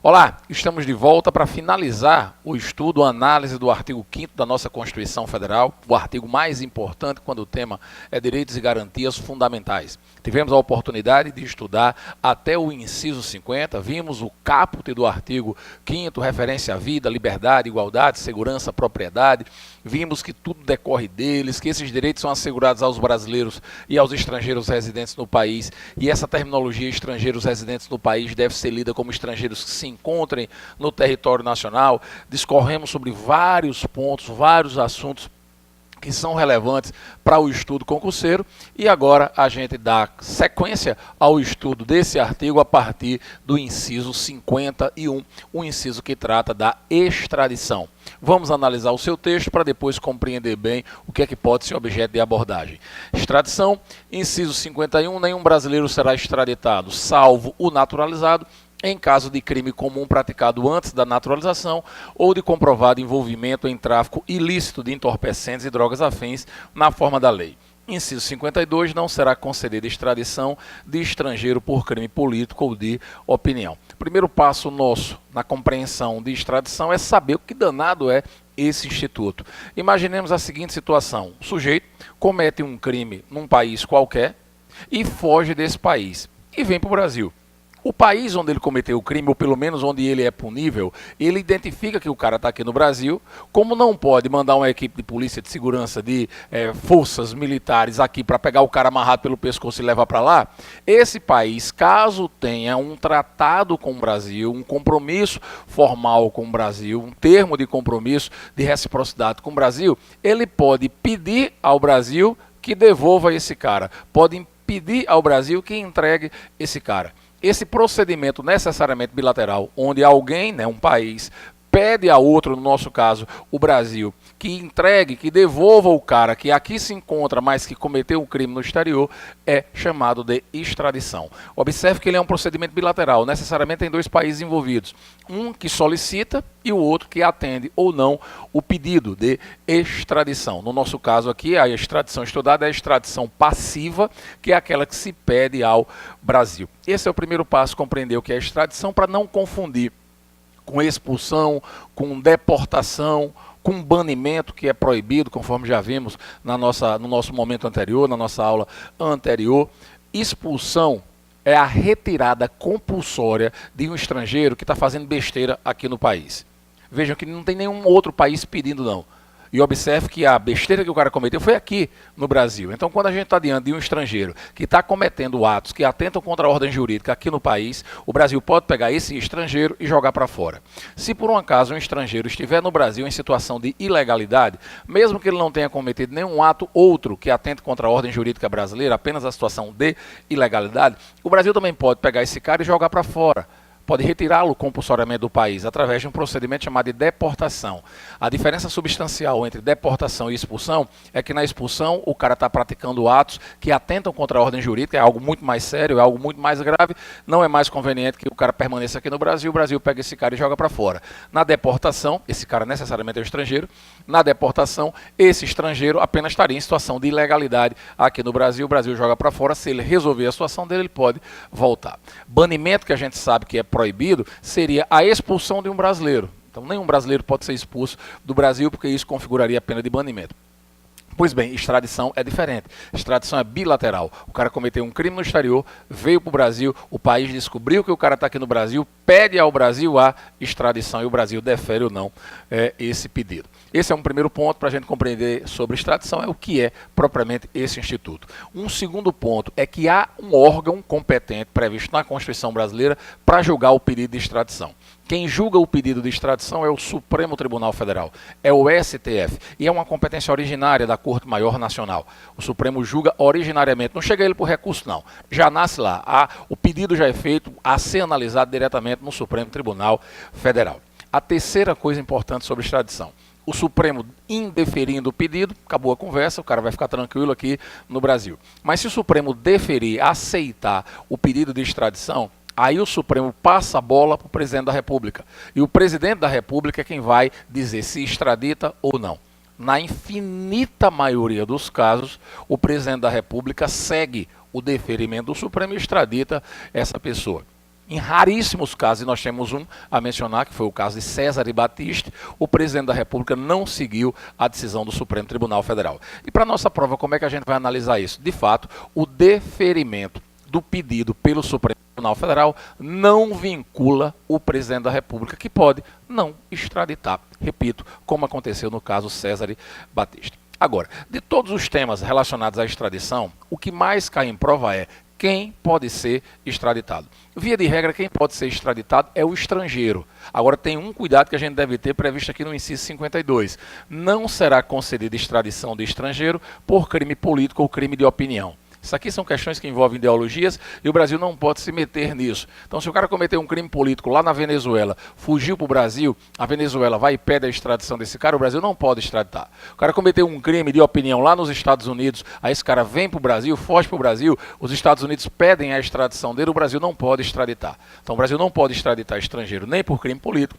Olá, estamos de volta para finalizar o estudo, a análise do artigo 5º da nossa Constituição Federal, o artigo mais importante quando o tema é direitos e garantias fundamentais. Tivemos a oportunidade de estudar até o inciso 50, vimos o caput do artigo 5º, referência à vida, liberdade, igualdade, segurança, propriedade, vimos que tudo decorre deles, que esses direitos são assegurados aos brasileiros e aos estrangeiros residentes no país, e essa terminologia estrangeiros residentes no país deve ser lida como estrangeiros que se encontrem no território nacional. Discorremos sobre vários pontos, vários assuntos que são relevantes para o estudo concurseiro, e agora a gente dá sequência ao estudo desse artigo a partir do inciso 51, o inciso que trata da extradição. Vamos analisar o seu texto para depois compreender bem o que é que pode ser objeto de abordagem. Extradição, inciso 51, nenhum brasileiro será extraditado, salvo o naturalizado, em caso de crime comum praticado antes da naturalização ou de comprovado envolvimento em tráfico ilícito de entorpecentes e drogas afins na forma da lei. Inciso 52, não será concedida extradição de estrangeiro por crime político ou de opinião. Primeiro passo nosso na compreensão de extradição é saber o que danado é esse instituto. Imaginemos a seguinte situação: o sujeito comete um crime num país qualquer e foge desse país e vem para o Brasil. O país onde ele cometeu o crime, ou pelo menos onde ele é punível, ele identifica que o cara está aqui no Brasil, como não pode mandar uma equipe de polícia de segurança, de forças militares aqui para pegar o cara amarrado pelo pescoço e levar para lá, esse país, caso tenha um tratado com o Brasil, um compromisso formal com o Brasil, um termo de compromisso de reciprocidade com o Brasil, ele pode pedir ao Brasil que devolva esse cara, pode pedir ao Brasil que entregue esse cara. Esse procedimento necessariamente bilateral, onde alguém, um país, pede a outro, no nosso caso, o Brasil, que entregue, que devolva o cara que aqui se encontra, mas que cometeu o crime no exterior, é chamado de extradição. Observe que ele é um procedimento bilateral, necessariamente tem dois países envolvidos. Um que solicita e o outro que atende ou não o pedido de extradição. No nosso caso aqui, a extradição estudada é a extradição passiva, que é aquela que se pede ao Brasil. Esse é o primeiro passo, compreender o que é extradição, para não confundir com expulsão, com deportação, com banimento, que é proibido, conforme já vimos no nosso momento anterior, na nossa aula anterior. Expulsão é a retirada compulsória de um estrangeiro que está fazendo besteira aqui no país. Vejam que não tem nenhum outro país pedindo, não. E observe que a besteira que o cara cometeu foi aqui no Brasil. Então, quando a gente está diante de um estrangeiro que está cometendo atos que atentam contra a ordem jurídica aqui no país, o Brasil pode pegar esse estrangeiro e jogar para fora. Se por um acaso um estrangeiro estiver no Brasil em situação de ilegalidade, mesmo que ele não tenha cometido nenhum ato outro que atente contra a ordem jurídica brasileira, apenas a situação de ilegalidade, o Brasil também pode pegar esse cara e jogar para fora. Pode retirá-lo compulsoriamente do país através de um procedimento chamado de deportação. A diferença substancial entre deportação e expulsão é que na expulsão o cara está praticando atos que atentam contra a ordem jurídica, é algo muito mais sério, é algo muito mais grave, não é mais conveniente que o cara permaneça aqui no Brasil, o Brasil pega esse cara e joga para fora. Na deportação, esse cara necessariamente é um estrangeiro, na deportação, esse estrangeiro apenas estaria em situação de ilegalidade aqui no Brasil, o Brasil joga para fora, se ele resolver a situação dele, ele pode voltar. Banimento, que a gente sabe que é proibido, seria a expulsão de um brasileiro. Então, nenhum brasileiro pode ser expulso do Brasil, porque isso configuraria a pena de banimento. Pois bem, extradição é diferente. Extradição é bilateral. O cara cometeu um crime no exterior, veio para o Brasil, o país descobriu que o cara está aqui no Brasil, pede ao Brasil a extradição e o Brasil defere ou não esse pedido. Esse é um primeiro ponto para a gente compreender sobre extradição, é o que é propriamente esse instituto. Um segundo ponto é que há um órgão competente previsto na Constituição brasileira para julgar o pedido de extradição. Quem julga o pedido de extradição é o Supremo Tribunal Federal, é o STF, e é uma competência originária da Corte Maior Nacional. O Supremo julga originariamente, não chega ele por recurso não, já nasce lá, o pedido já é feito a ser analisado diretamente no Supremo Tribunal Federal. A terceira coisa importante sobre extradição: o Supremo indeferindo o pedido, acabou a conversa, o cara vai ficar tranquilo aqui no Brasil. Mas se o Supremo deferir, aceitar o pedido de extradição, aí o Supremo passa a bola para o presidente da República. E o presidente da República é quem vai dizer se extradita ou não. Na infinita maioria dos casos, o presidente da República segue o deferimento do Supremo e extradita essa pessoa. Em raríssimos casos, e nós temos um a mencionar, que foi o caso de Cesare Battisti, o presidente da República não seguiu a decisão do Supremo Tribunal Federal. E para nossa prova, como é que a gente vai analisar isso? De fato, o deferimento do pedido pelo Supremo Tribunal Federal não vincula o presidente da República, que pode não extraditar, repito, como aconteceu no caso Cesare Battisti. Agora, de todos os temas relacionados à extradição, o que mais cai em prova é quem pode ser extraditado. Via de regra, quem pode ser extraditado é o estrangeiro. Agora, tem um cuidado que a gente deve ter previsto aqui no inciso 52. Não será concedida extradição de estrangeiro por crime político ou crime de opinião. Isso aqui são questões que envolvem ideologias e o Brasil não pode se meter nisso. Então, se o cara cometeu um crime político lá na Venezuela, fugiu para o Brasil, a Venezuela vai e pede a extradição desse cara, o Brasil não pode extraditar. O cara cometeu um crime de opinião lá nos Estados Unidos, aí esse cara vem para o Brasil, foge para o Brasil, os Estados Unidos pedem a extradição dele, o Brasil não pode extraditar. Então, o Brasil não pode extraditar estrangeiro nem por crime político,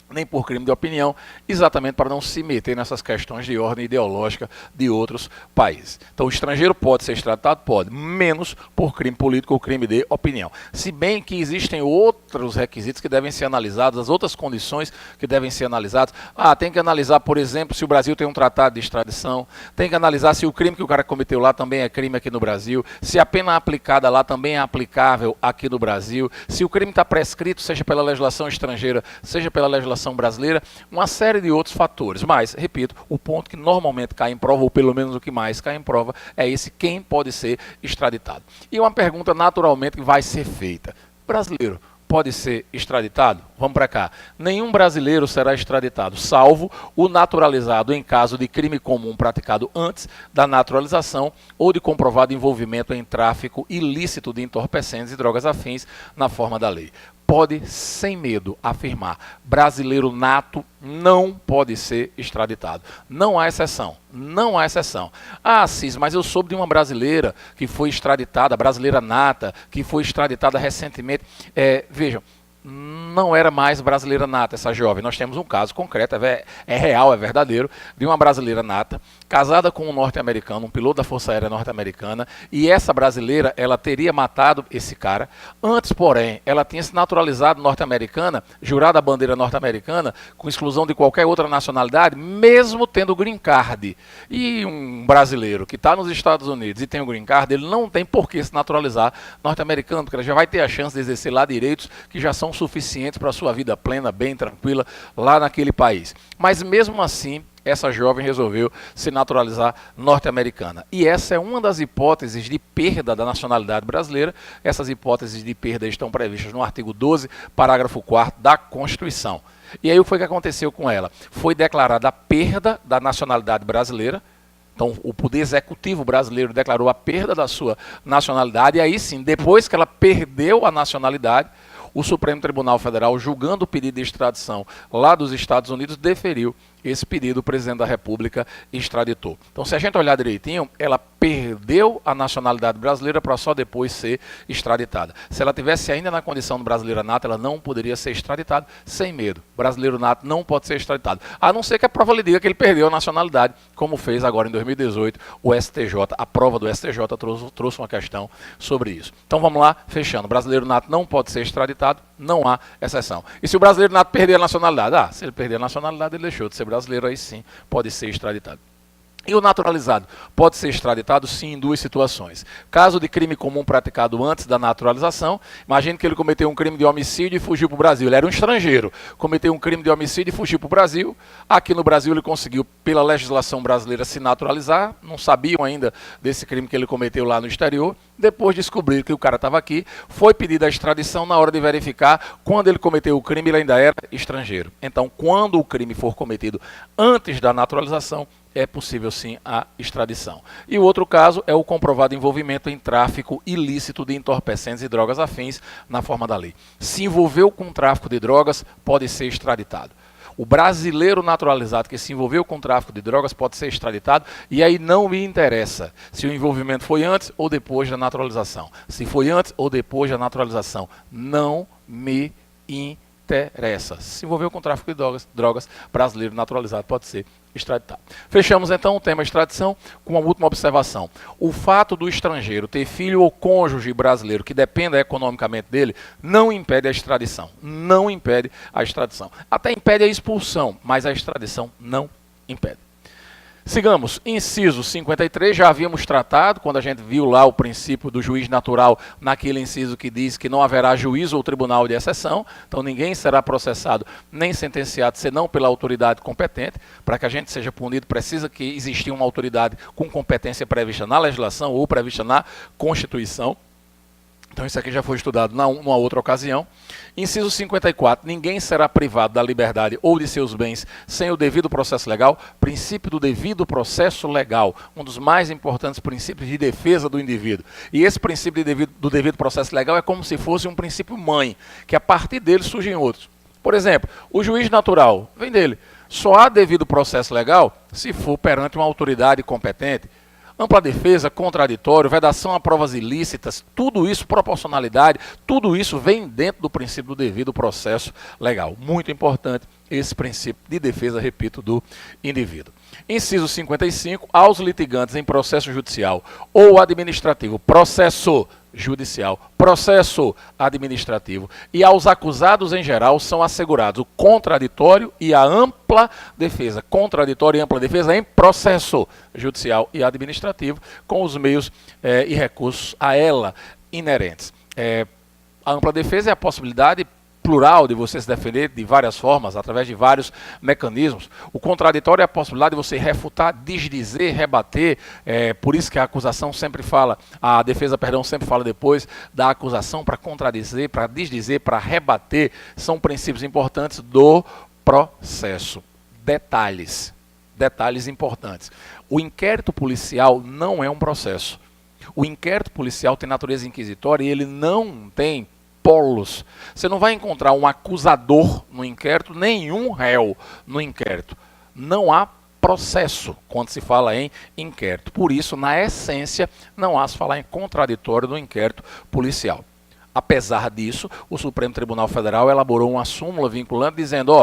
nem por crime de opinião, exatamente para não se meter nessas questões de ordem ideológica de outros países. Então, o estrangeiro pode ser extraditado? Pode, menos por crime político ou crime de opinião. Se bem que existem outros requisitos que devem ser analisados, as outras condições que devem ser analisadas. Tem que analisar, por exemplo, se o Brasil tem um tratado de extradição, tem que analisar se o crime que o cara cometeu lá também é crime aqui no Brasil, se a pena aplicada lá também é aplicável aqui no Brasil, se o crime está prescrito, seja pela legislação estrangeira, seja pela legislação brasileira, uma série de outros fatores. Mas, repito, o ponto que normalmente cai em prova, ou pelo menos o que mais cai em prova, é esse: quem pode ser extraditado. E uma pergunta naturalmente que vai ser feita: brasileiro pode ser extraditado? Vamos para cá. Nenhum brasileiro será extraditado, salvo o naturalizado em caso de crime comum praticado antes da naturalização ou de comprovado envolvimento em tráfico ilícito de entorpecentes e drogas afins na forma da lei. Pode, sem medo, afirmar: brasileiro nato não pode ser extraditado. Não há exceção. Não há exceção. Cis, mas eu soube de uma brasileira que foi extraditada, brasileira nata, que foi extraditada recentemente. Vejam, não era mais brasileira nata essa jovem. Nós temos um caso concreto, é real, é verdadeiro, de uma brasileira nata, casada com um norte-americano, um piloto da Força Aérea norte-americana, e essa brasileira, ela teria matado esse cara. Antes, porém, ela tinha se naturalizado norte-americana, jurado a bandeira norte-americana, com exclusão de qualquer outra nacionalidade, mesmo tendo green card. E um brasileiro que está nos Estados Unidos e tem o green card, ele não tem por que se naturalizar norte-americano, porque ele já vai ter a chance de exercer lá direitos que já são suficientes para a sua vida plena, bem tranquila, lá naquele país. Mas mesmo assim, essa jovem resolveu se naturalizar norte-americana. E essa é uma das hipóteses de perda da nacionalidade brasileira. Essas hipóteses de perda estão previstas no artigo 12, parágrafo 4º da Constituição. E aí o que foi que aconteceu com ela? Foi declarada a perda da nacionalidade brasileira. Então, o Poder Executivo brasileiro declarou a perda da sua nacionalidade. E aí sim, depois que ela perdeu a nacionalidade, o Supremo Tribunal Federal, julgando o pedido de extradição lá dos Estados Unidos, deferiu esse pedido, o presidente da República extraditou. Então, se a gente olhar direitinho, ela perdeu a nacionalidade brasileira para só depois ser extraditada. Se ela tivesse ainda na condição de brasileira nata, ela não poderia ser extraditada sem medo. O brasileiro nato não pode ser extraditado, a não ser que a prova lhe diga que ele perdeu a nacionalidade, como fez agora em 2018 o STJ. A prova do STJ trouxe uma questão sobre isso. Então vamos lá, fechando. O brasileiro nato não pode ser extraditado, não há exceção. E se o brasileiro nato perder a nacionalidade? Se ele perder a nacionalidade, ele deixou de ser brasileiro, aí sim pode ser extraditado. E o naturalizado pode ser extraditado, sim, em duas situações. Caso de crime comum praticado antes da naturalização, imagine que ele cometeu um crime de homicídio e fugiu para o Brasil. Ele era um estrangeiro, cometeu um crime de homicídio e fugiu para o Brasil. Aqui no Brasil ele conseguiu, pela legislação brasileira, se naturalizar. Não sabiam ainda desse crime que ele cometeu lá no exterior. Depois descobriram que o cara estava aqui, foi pedida a extradição. Na hora de verificar, quando ele cometeu o crime, ele ainda era estrangeiro. Então, quando o crime for cometido antes da naturalização, é possível sim a extradição. E o outro caso é o comprovado envolvimento em tráfico ilícito de entorpecentes e drogas afins na forma da lei. Se envolveu com tráfico de drogas, pode ser extraditado. O brasileiro naturalizado que se envolveu com tráfico de drogas pode ser extraditado, e aí não me interessa se o envolvimento foi antes ou depois da naturalização. Se foi antes ou depois da naturalização, não me interessa. interessa. Se envolveu com tráfico de drogas, brasileiro naturalizado pode ser extraditado. Fechamos então o tema extradição com uma última observação. O fato do estrangeiro ter filho ou cônjuge brasileiro que dependa economicamente dele não impede a extradição. Não impede a extradição. Até impede a expulsão, mas a extradição não impede. Sigamos, inciso 53, já havíamos tratado, quando a gente viu lá o princípio do juiz natural, naquele inciso que diz que não haverá juízo ou tribunal de exceção, então ninguém será processado nem sentenciado senão pela autoridade competente. Para que a gente seja punido, precisa que existir uma autoridade com competência prevista na legislação ou prevista na Constituição. Então isso aqui já foi estudado numa outra ocasião. Inciso 54, ninguém será privado da liberdade ou de seus bens sem o devido processo legal. Princípio do devido processo legal, um dos mais importantes princípios de defesa do indivíduo. E esse princípio do devido processo legal é como se fosse um princípio mãe, que a partir dele surgem outros. Por exemplo, o juiz natural, vem dele. Só há devido processo legal se for perante uma autoridade competente. Ampla defesa, contraditório, vedação a provas ilícitas, tudo isso, proporcionalidade, tudo isso vem dentro do princípio do devido processo legal. Muito importante esse princípio de defesa, repito, do indivíduo. Inciso 55, aos litigantes em processo judicial ou administrativo, processo judicial, processo administrativo e aos acusados em geral são assegurados o contraditório e a ampla defesa, contraditório e ampla defesa em processo judicial e administrativo com os meios e recursos a ela inerentes. A ampla defesa é a possibilidade plural de você se defender de várias formas, através de vários mecanismos. O contraditório é a possibilidade de você refutar, desdizer, rebater, por isso que a acusação sempre fala, a defesa, perdão, sempre fala depois da acusação para contradizer, para desdizer, para rebater, são princípios importantes do processo. Detalhes importantes. O inquérito policial não é um processo. O inquérito policial tem natureza inquisitória e ele não tem polos. Você não vai encontrar um acusador no inquérito, nenhum réu no inquérito. Não há processo quando se fala em inquérito. Por isso, na essência, não há se falar em contraditório no inquérito policial. Apesar disso, o Supremo Tribunal Federal elaborou uma súmula vinculante dizendo,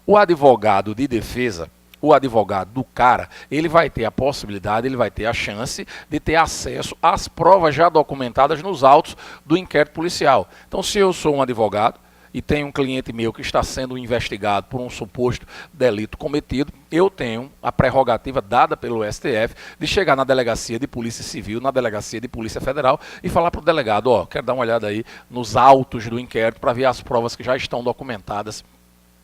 o advogado de defesa, o advogado do cara, ele vai ter a possibilidade, ele vai ter a chance de ter acesso às provas já documentadas nos autos do inquérito policial. Então, se eu sou um advogado e tenho um cliente meu que está sendo investigado por um suposto delito cometido, eu tenho a prerrogativa dada pelo STF de chegar na delegacia de Polícia Civil, na delegacia de Polícia Federal e falar para o delegado, quero dar uma olhada aí nos autos do inquérito para ver as provas que já estão documentadas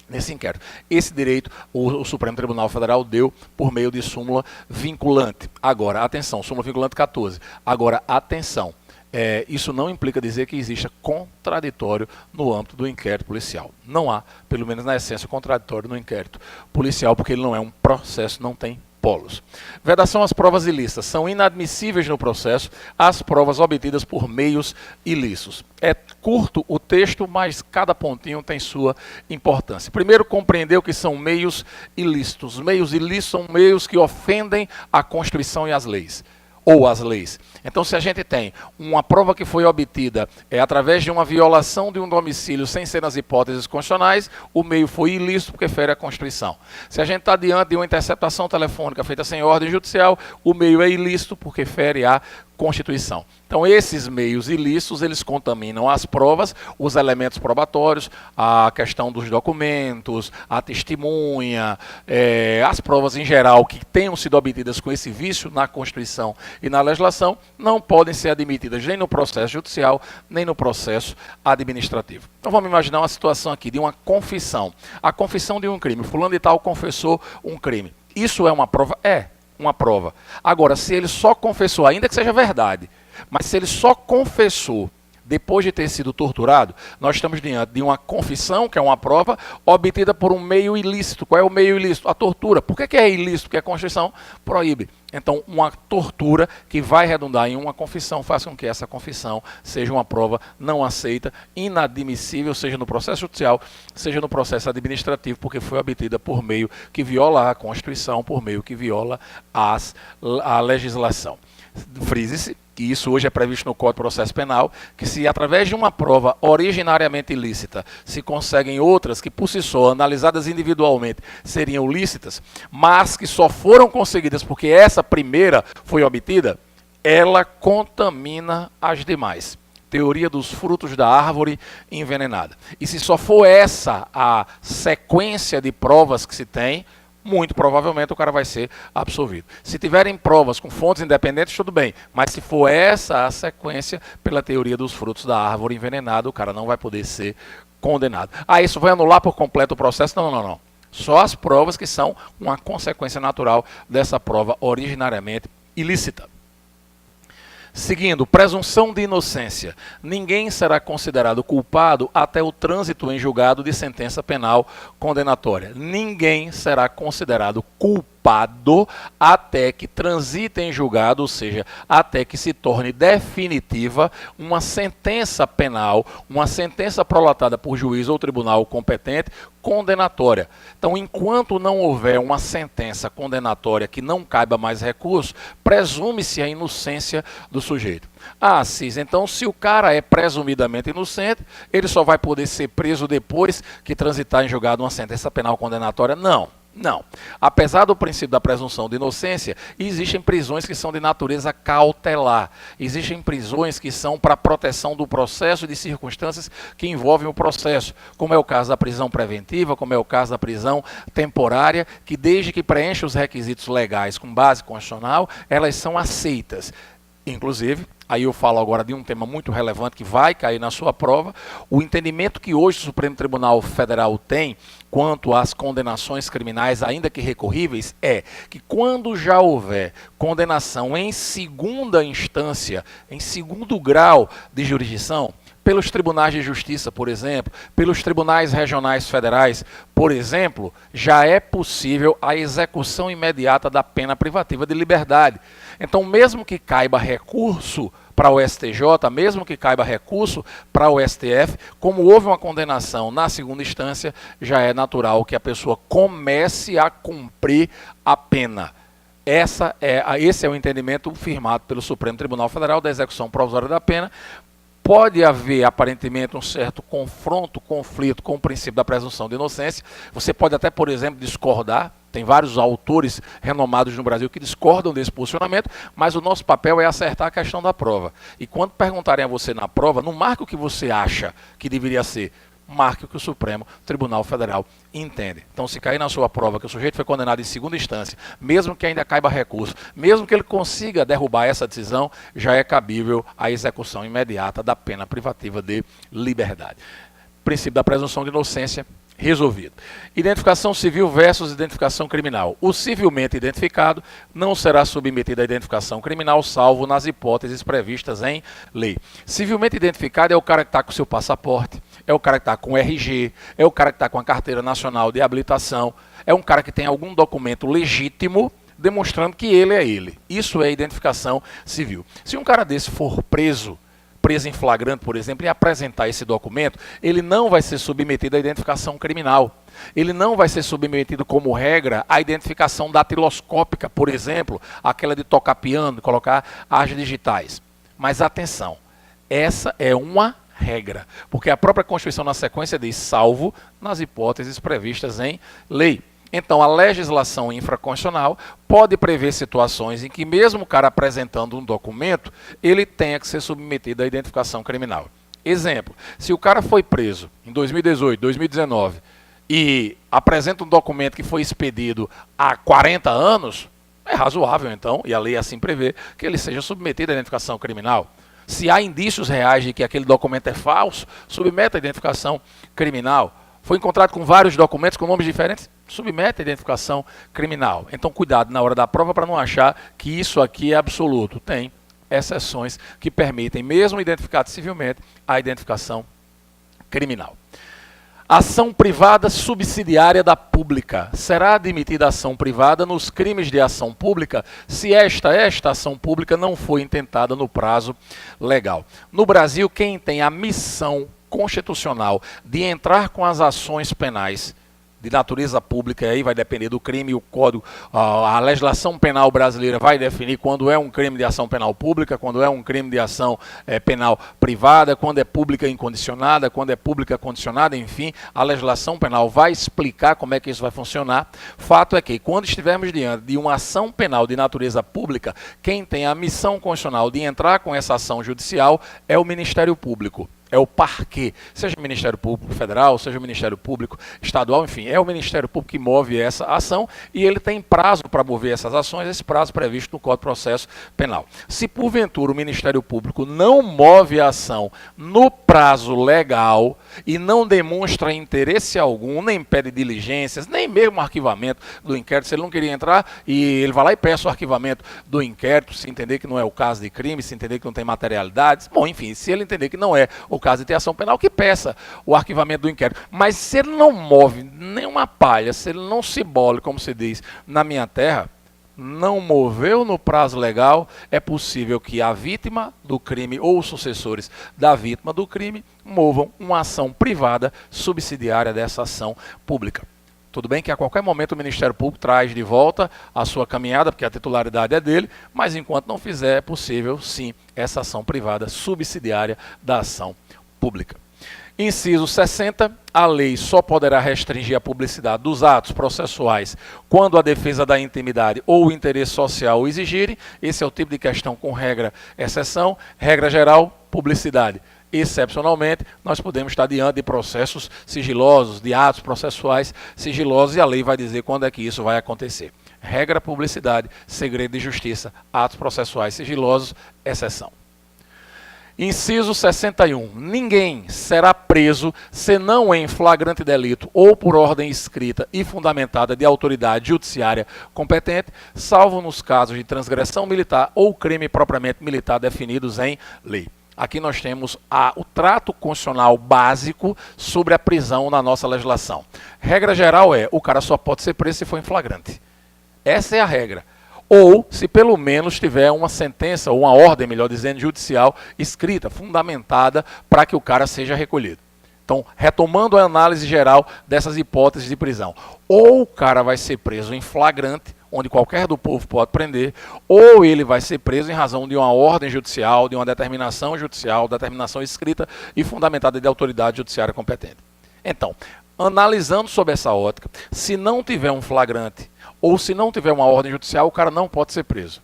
nesse inquérito. Esse direito o Supremo Tribunal Federal deu por meio de súmula vinculante. Agora, atenção, súmula vinculante 14. Agora, atenção, isso não implica dizer que exista contraditório no âmbito do inquérito policial. Não há, pelo menos na essência, contraditório no inquérito policial, porque ele não é um processo, não tem polos. Vedação às provas ilícitas. São inadmissíveis no processo as provas obtidas por meios ilícitos. É curto o texto, mas cada pontinho tem sua importância. Primeiro, compreender o que são meios ilícitos. Meios ilícitos são meios que ofendem a Constituição e as leis. Ou as leis. Então, se a gente tem uma prova que foi obtida através de uma violação de um domicílio sem ser nas hipóteses constitucionais, o meio foi ilícito porque fere a Constituição. Se a gente está diante de uma interceptação telefônica feita sem ordem judicial, o meio é ilícito porque fere a Constituição. Então, esses meios ilícitos, eles contaminam as provas, os elementos probatórios, a questão dos documentos, a testemunha, as provas em geral que tenham sido obtidas com esse vício na Constituição e na legislação, não podem ser admitidas nem no processo judicial, nem no processo administrativo. Então, vamos imaginar uma situação aqui de uma confissão. A confissão de um crime. Fulano de tal confessou um crime. Isso é uma prova? É uma prova. Agora, se ele só confessou, ainda que seja verdade, mas se ele só confessou depois de ter sido torturado, nós estamos diante de uma confissão, que é uma prova, obtida por um meio ilícito. Qual é o meio ilícito? A tortura. Por que é ilícito? Porque a Constituição proíbe. Então, uma tortura que vai redundar em uma confissão faz com que essa confissão seja uma prova não aceita, inadmissível, seja no processo judicial, seja no processo administrativo, porque foi obtida por meio que viola a Constituição, por meio que viola a legislação. Frise-se, e isso hoje é previsto no Código de Processo Penal, que se através de uma prova originariamente ilícita se conseguem outras que por si só, analisadas individualmente, seriam lícitas, mas que só foram conseguidas porque essa primeira foi obtida, ela contamina as demais. Teoria dos frutos da árvore envenenada. E se só for essa a sequência de provas que se tem, muito provavelmente o cara vai ser absolvido. Se tiverem provas com fontes independentes, tudo bem. Mas se for essa a sequência, pela teoria dos frutos da árvore envenenada, o cara não vai poder ser condenado. Ah, isso vai anular por completo o processo? Não, não, não. Só as provas que são uma consequência natural dessa prova originariamente ilícita. Seguindo, presunção de inocência. Ninguém será considerado culpado até o trânsito em julgado de sentença penal condenatória. Ninguém será considerado culpado até que transite em julgado, ou seja, até que se torne definitiva uma sentença penal, uma sentença prolatada por juiz ou tribunal competente, condenatória. Então, enquanto não houver uma sentença condenatória que não caiba mais recurso, presume-se a inocência do sujeito. Ah, Cis, então se o cara é presumidamente inocente, ele só vai poder ser preso depois que transitar em julgado uma sentença penal condenatória? Não. Não. Apesar do princípio da presunção de inocência, existem prisões que são de natureza cautelar. Existem prisões que são para proteção do processo e de circunstâncias que envolvem o processo, como é o caso da prisão preventiva, como é o caso da prisão temporária, que desde que preencha os requisitos legais com base constitucional, elas são aceitas. Inclusive, aí eu falo agora de um tema muito relevante que vai cair na sua prova, o entendimento que hoje o Supremo Tribunal Federal tem quanto às condenações criminais, ainda que recorríveis, é que quando já houver condenação em segunda instância, em segundo grau de jurisdição, pelos tribunais de justiça, por exemplo, pelos tribunais regionais federais, por exemplo, já é possível a execução imediata da pena privativa de liberdade. Então, mesmo que caiba recurso para o STJ, mesmo que caiba recurso para o STF, como houve uma condenação na segunda instância, já é natural que a pessoa comece a cumprir a pena. Esse é o entendimento firmado pelo Supremo Tribunal Federal da execução provisória da pena. Pode haver, aparentemente, um certo conflito com o princípio da presunção de inocência. Você pode até, por exemplo, discordar. Tem vários autores renomados no Brasil que discordam desse posicionamento, mas o nosso papel é acertar a questão da prova. E quando perguntarem a você na prova, não marque o que você acha que deveria ser, marque o que o Supremo Tribunal Federal entende. Então, se cair na sua prova que o sujeito foi condenado em segunda instância, mesmo que ainda caiba recurso, mesmo que ele consiga derrubar essa decisão, já é cabível a execução imediata da pena privativa de liberdade. Princípio da presunção de inocência resolvido. Identificação civil versus identificação criminal. O civilmente identificado não será submetido à identificação criminal, salvo nas hipóteses previstas em lei. Civilmente identificado é o cara que está com o seu passaporte, é o cara que está com o RG, é o cara que está com a carteira nacional de habilitação, é um cara que tem algum documento legítimo demonstrando que ele é ele. Isso é identificação civil. Se um cara desse for preso em flagrante, por exemplo, e apresentar esse documento, ele não vai ser submetido à identificação criminal. Ele não vai ser submetido, como regra, à identificação datiloscópica, por exemplo, aquela de tocar piano, de colocar as digitais. Mas atenção, essa é uma regra, porque a própria Constituição na sequência diz salvo nas hipóteses previstas em lei. Então, a legislação infraconstitucional pode prever situações em que, mesmo o cara apresentando um documento, ele tenha que ser submetido à identificação criminal. Exemplo, se o cara foi preso em 2018, 2019 e apresenta um documento que foi expedido há 40 anos, é razoável, então, e a lei assim prevê, que ele seja submetido à identificação criminal. Se há indícios reais de que aquele documento é falso, submeta à identificação criminal. Foi encontrado com vários documentos com nomes diferentes, submete a identificação criminal. Então, cuidado na hora da prova para não achar que isso aqui é absoluto. Tem exceções que permitem, mesmo identificado civilmente, a identificação criminal. Ação privada subsidiária da pública. Será admitida ação privada nos crimes de ação pública se esta ação pública não foi intentada no prazo legal. No Brasil, quem tem a missão constitucional de entrar com as ações penais de natureza pública, aí vai depender do crime, o código, a legislação penal brasileira vai definir quando é um crime de ação penal pública, quando é um crime de ação penal privada, quando é pública incondicionada, quando é pública condicionada, enfim, a legislação penal vai explicar como é que isso vai funcionar. Fato é que, quando estivermos diante de uma ação penal de natureza pública, quem tem a missão constitucional de entrar com essa ação judicial é o Ministério Público. É o parquê, seja o Ministério Público Federal, seja o Ministério Público Estadual, enfim, é o Ministério Público que move essa ação e ele tem prazo para mover essas ações, esse prazo previsto no Código de Processo Penal. Se porventura o Ministério Público não move a ação no prazo legal e não demonstra interesse algum, nem pede diligências, nem mesmo arquivamento do inquérito, se ele não queria entrar e ele vai lá e peça o arquivamento do inquérito, se entender que não é o caso de crime, se entender que não tem materialidades, bom, enfim, se ele entender que não é o caso de ter ação penal, que peça o arquivamento do inquérito. Mas se ele não move nenhuma palha, se ele não se bole, como se diz na minha terra, não moveu no prazo legal, é possível que a vítima do crime ou os sucessores da vítima do crime movam uma ação privada subsidiária dessa ação pública. Tudo bem que a qualquer momento o Ministério Público traz de volta a sua caminhada, porque a titularidade é dele, mas enquanto não fizer, é possível, sim, essa ação privada subsidiária da ação pública. Inciso 60, a lei só poderá restringir a publicidade dos atos processuais quando a defesa da intimidade ou o interesse social o exigirem. Esse é o tipo de questão com regra exceção. Regra geral, publicidade. Excepcionalmente, nós podemos estar diante de processos sigilosos, de atos processuais sigilosos, e a lei vai dizer quando é que isso vai acontecer. Regra, publicidade, segredo de justiça, atos processuais sigilosos, exceção. Inciso 61. Ninguém será preso senão em flagrante delito ou por ordem escrita e fundamentada de autoridade judiciária competente, salvo nos casos de transgressão militar ou crime propriamente militar definidos em lei. Aqui nós temos o trato constitucional básico sobre a prisão na nossa legislação. Regra geral é, o cara só pode ser preso se for em flagrante. Essa é a regra. Ou se pelo menos tiver uma sentença, ou uma ordem, melhor dizendo, judicial, escrita, fundamentada, para que o cara seja recolhido. Então, retomando a análise geral dessas hipóteses de prisão. Ou o cara vai ser preso em flagrante, onde qualquer do povo pode prender, ou ele vai ser preso em razão de uma ordem judicial, de uma determinação judicial, determinação escrita e fundamentada de autoridade judiciária competente. Então, analisando sob essa ótica, se não tiver um flagrante, ou se não tiver uma ordem judicial, o cara não pode ser preso.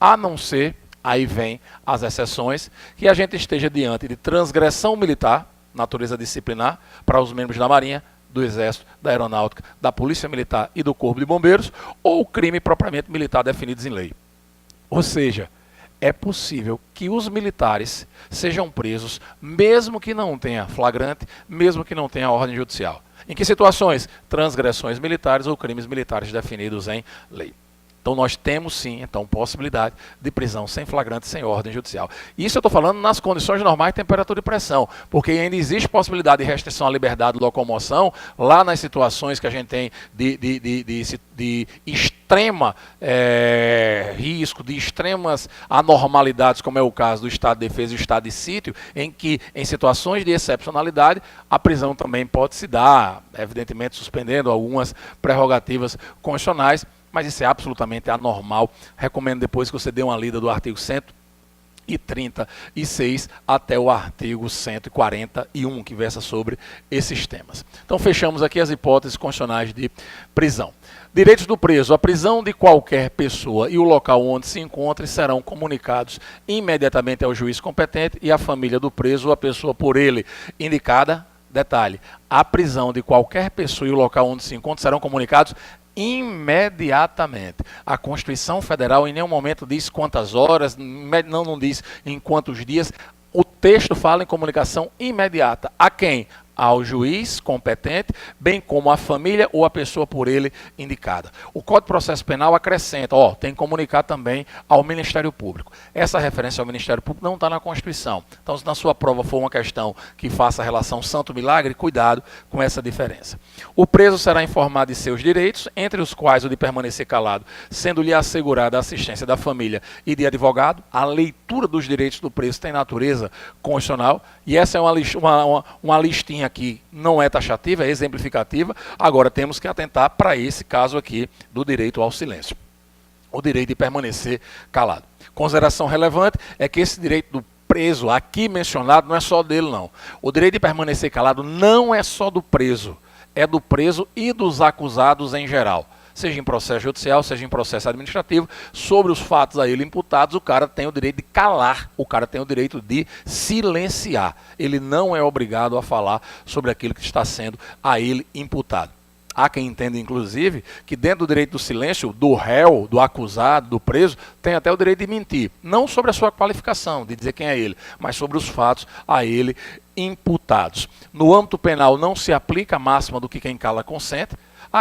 A não ser, aí vem as exceções, que a gente esteja diante de transgressão militar, natureza disciplinar, para os membros da Marinha, do Exército, da Aeronáutica, da Polícia Militar e do Corpo de Bombeiros, ou crime propriamente militar definidos em lei. Ou seja, é possível que os militares sejam presos, mesmo que não tenha flagrante, mesmo que não tenha ordem judicial. Em que situações? Transgressões militares ou crimes militares definidos em lei. Então nós temos sim, então, possibilidade de prisão sem flagrante, sem ordem judicial. Isso eu estou falando nas condições normais de temperatura e pressão, porque ainda existe possibilidade de restrição à liberdade de locomoção, lá nas situações que a gente tem de extrema risco, de extremas anormalidades, como é o caso do estado de defesa e do estado de sítio, em que, em situações de excepcionalidade, a prisão também pode se dar, evidentemente suspendendo algumas prerrogativas constitucionais, mas isso é absolutamente anormal. Recomendo depois que você dê uma lida do artigo 136 até o artigo 141, que versa sobre esses temas. Então fechamos aqui as hipóteses constitucionais de prisão. Direitos do preso. A prisão de qualquer pessoa e o local onde se encontre serão comunicados imediatamente ao juiz competente e à família do preso ou à pessoa por ele indicada. Detalhe, a prisão de qualquer pessoa e o local onde se encontra serão comunicados imediatamente. A Constituição Federal em nenhum momento diz quantas horas, não diz em quantos dias. O texto fala em comunicação imediata. A quem? Ao juiz competente, bem como à família ou à pessoa por ele indicada. O Código de Processo Penal acrescenta, tem que comunicar também ao Ministério Público. Essa referência ao Ministério Público não está na Constituição. Então, se na sua prova for uma questão que faça relação santo-milagre, cuidado com essa diferença. O preso será informado de seus direitos, entre os quais o de permanecer calado, sendo-lhe assegurada a assistência da família e de advogado. A leitura dos direitos do preso tem natureza constitucional, e essa é uma listinha linha aqui não é taxativa, é exemplificativa. Agora temos que atentar para esse caso aqui do direito ao silêncio. O direito de permanecer calado. Consideração relevante é que esse direito do preso aqui mencionado não é só dele, não. O direito de permanecer calado não é só do preso, é do preso e dos acusados em geral. Seja em processo judicial, seja em processo administrativo, sobre os fatos a ele imputados, o cara tem o direito de calar, o cara tem o direito de silenciar. Ele não é obrigado a falar sobre aquilo que está sendo a ele imputado. Há quem entenda, inclusive, que dentro do direito do silêncio, do réu, do acusado, do preso, tem até o direito de mentir. Não sobre a sua qualificação, de dizer quem é ele, mas sobre os fatos a ele imputados. No âmbito penal não se aplica a máxima do que quem cala consente.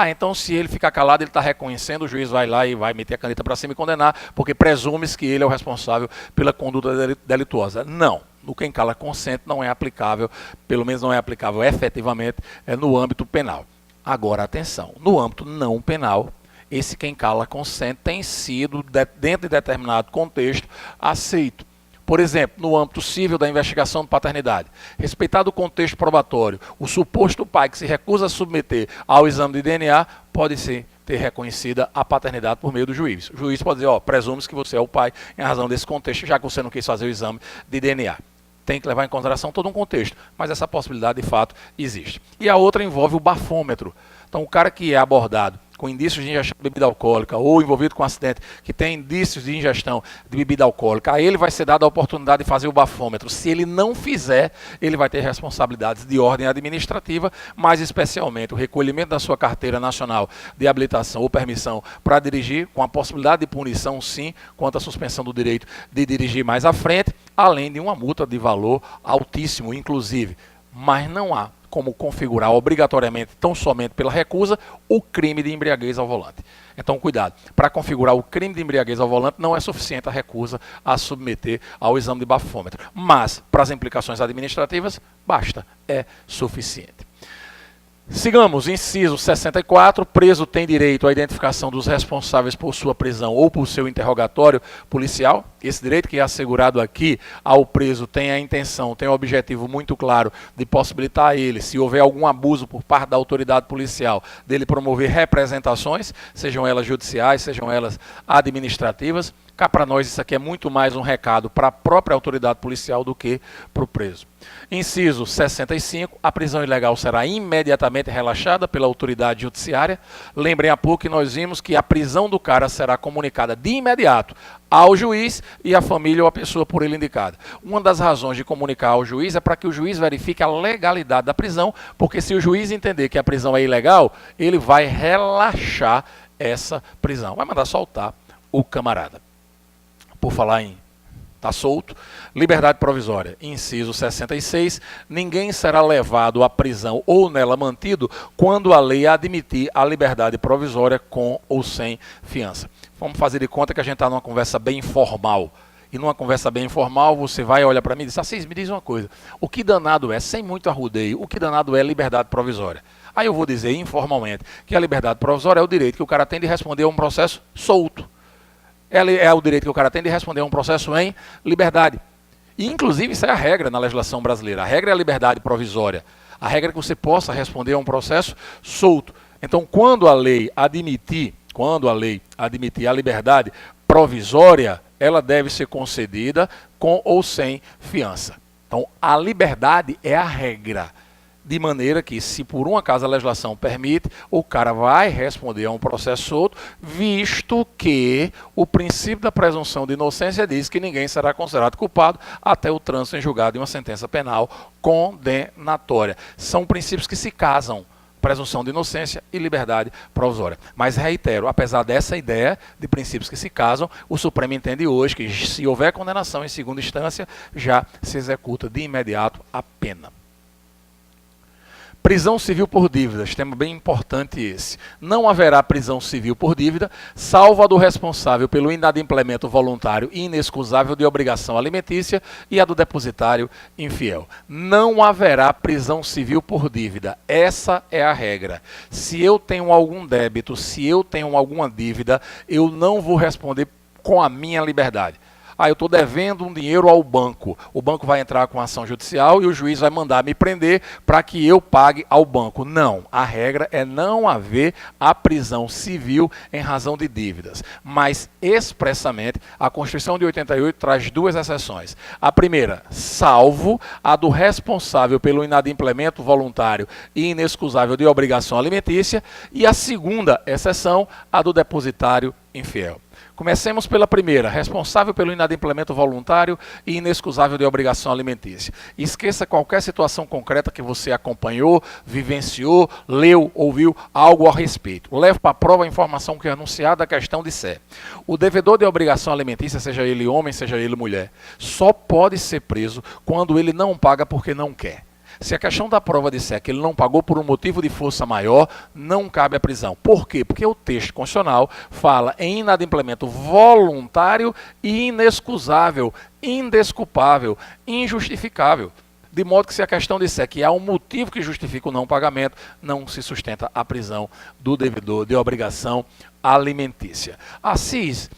Então se ele ficar calado, ele está reconhecendo, o juiz vai lá e vai meter a caneta para cima e condenar, porque presume-se que ele é o responsável pela conduta delituosa. Não. No quem cala consente não é aplicável, pelo menos não é aplicável efetivamente no âmbito penal. Agora, atenção, no âmbito não penal, esse quem cala consente tem sido, dentro de determinado contexto, aceito. Por exemplo, no âmbito civil da investigação de paternidade, respeitado o contexto probatório, o suposto pai que se recusa a submeter ao exame de DNA pode sim ter reconhecida a paternidade por meio do juiz. O juiz pode dizer, presume-se que você é o pai em razão desse contexto, já que você não quis fazer o exame de DNA. Tem que levar em consideração todo um contexto, mas essa possibilidade de fato existe. E a outra envolve o bafômetro. Então o cara que é abordado com indícios de ingestão de bebida alcoólica ou envolvido com um acidente que tem indícios de ingestão de bebida alcoólica, a ele vai ser dada a oportunidade de fazer o bafômetro. Se ele não fizer, ele vai ter responsabilidades de ordem administrativa, mais especialmente o recolhimento da sua carteira nacional de habilitação ou permissão para dirigir, com a possibilidade de punição, sim, quanto à suspensão do direito de dirigir mais à frente, além de uma multa de valor altíssimo, inclusive. Mas não há como configurar obrigatoriamente, tão somente pela recusa, o crime de embriaguez ao volante. Então, cuidado. Para configurar o crime de embriaguez ao volante, não é suficiente a recusa a submeter ao exame de bafômetro. Mas, para as implicações administrativas, basta, é suficiente. Sigamos, inciso 64, preso tem direito à identificação dos responsáveis por sua prisão ou por seu interrogatório policial. Esse direito que é assegurado aqui ao preso tem a intenção, tem o objetivo muito claro de possibilitar a ele, se houver algum abuso por parte da autoridade policial, dele promover representações, sejam elas judiciais, sejam elas administrativas. Cá para nós isso aqui é muito mais um recado para a própria autoridade policial do que para o preso. Inciso 65, a prisão ilegal será imediatamente relaxada pela autoridade judiciária. Lembrem há pouco que nós vimos que a prisão do cara será comunicada de imediato ao juiz e à família ou à pessoa por ele indicada. Uma das razões de comunicar ao juiz é para que o juiz verifique a legalidade da prisão, porque se o juiz entender que a prisão é ilegal, ele vai relaxar essa prisão, vai mandar soltar o camarada. Por falar em está solto, liberdade provisória, inciso 66, ninguém será levado à prisão ou nela mantido quando a lei admitir a liberdade provisória com ou sem fiança. Vamos fazer de conta que a gente está numa conversa bem informal. E numa conversa bem informal, você vai olhar para mim e diz, Assis, me diz uma coisa, o que danado é, sem muito arrudeio, o que danado é liberdade provisória? Aí eu vou dizer informalmente que a liberdade provisória é o direito que o cara tem de responder a um processo solto. É o direito que o cara tem de responder a um processo em liberdade. E, inclusive, isso é a regra na legislação brasileira. A regra é a liberdade provisória. A regra é que você possa responder a um processo solto. Então, quando a lei admitir a liberdade provisória, ela deve ser concedida com ou sem fiança. Então, a liberdade é a regra. De maneira que, se por um acaso a legislação permite, o cara vai responder a um processo solto, visto que o princípio da presunção de inocência diz que ninguém será considerado culpado até o trânsito em julgado de uma sentença penal condenatória. São princípios que se casam, presunção de inocência e liberdade provisória. Mas reitero, apesar dessa ideia de princípios que se casam, o Supremo entende hoje que, se houver condenação em segunda instância, já se executa de imediato a pena. Prisão civil por dívidas, tema bem importante esse. Não haverá prisão civil por dívida, salvo a do responsável pelo inadimplemento voluntário e inexcusável de obrigação alimentícia e a do depositário infiel. Não haverá prisão civil por dívida. Essa é a regra. Se eu tenho algum débito, se eu tenho alguma dívida, eu não vou responder com a minha liberdade. eu estou devendo um dinheiro ao banco. O banco vai entrar com ação judicial e o juiz vai mandar me prender para que eu pague ao banco. Não, a regra é não haver a prisão civil em razão de dívidas. Mas, expressamente, a Constituição de 88 traz duas exceções. A primeira, salvo a do responsável pelo inadimplemento voluntário e inexcusável de obrigação alimentícia, e a segunda exceção, a do depositário infiel. Comecemos pela primeira, responsável pelo inadimplemento voluntário e inexcusável de obrigação alimentícia. Esqueça qualquer situação concreta que você acompanhou, vivenciou, leu, ouviu algo a respeito. Leve para a prova a informação que é anunciada a questão de sé. O devedor de obrigação alimentícia, seja ele homem, seja ele mulher, só pode ser preso quando ele não paga porque não quer. Se a questão da prova disser que ele não pagou por um motivo de força maior, não cabe a prisão. Por quê? Porque o texto constitucional fala em inadimplemento voluntário e inexcusável, indesculpável, injustificável. De modo que se a questão disser que há um motivo que justifica o não pagamento, não se sustenta a prisão do devedor de obrigação alimentícia. Assis,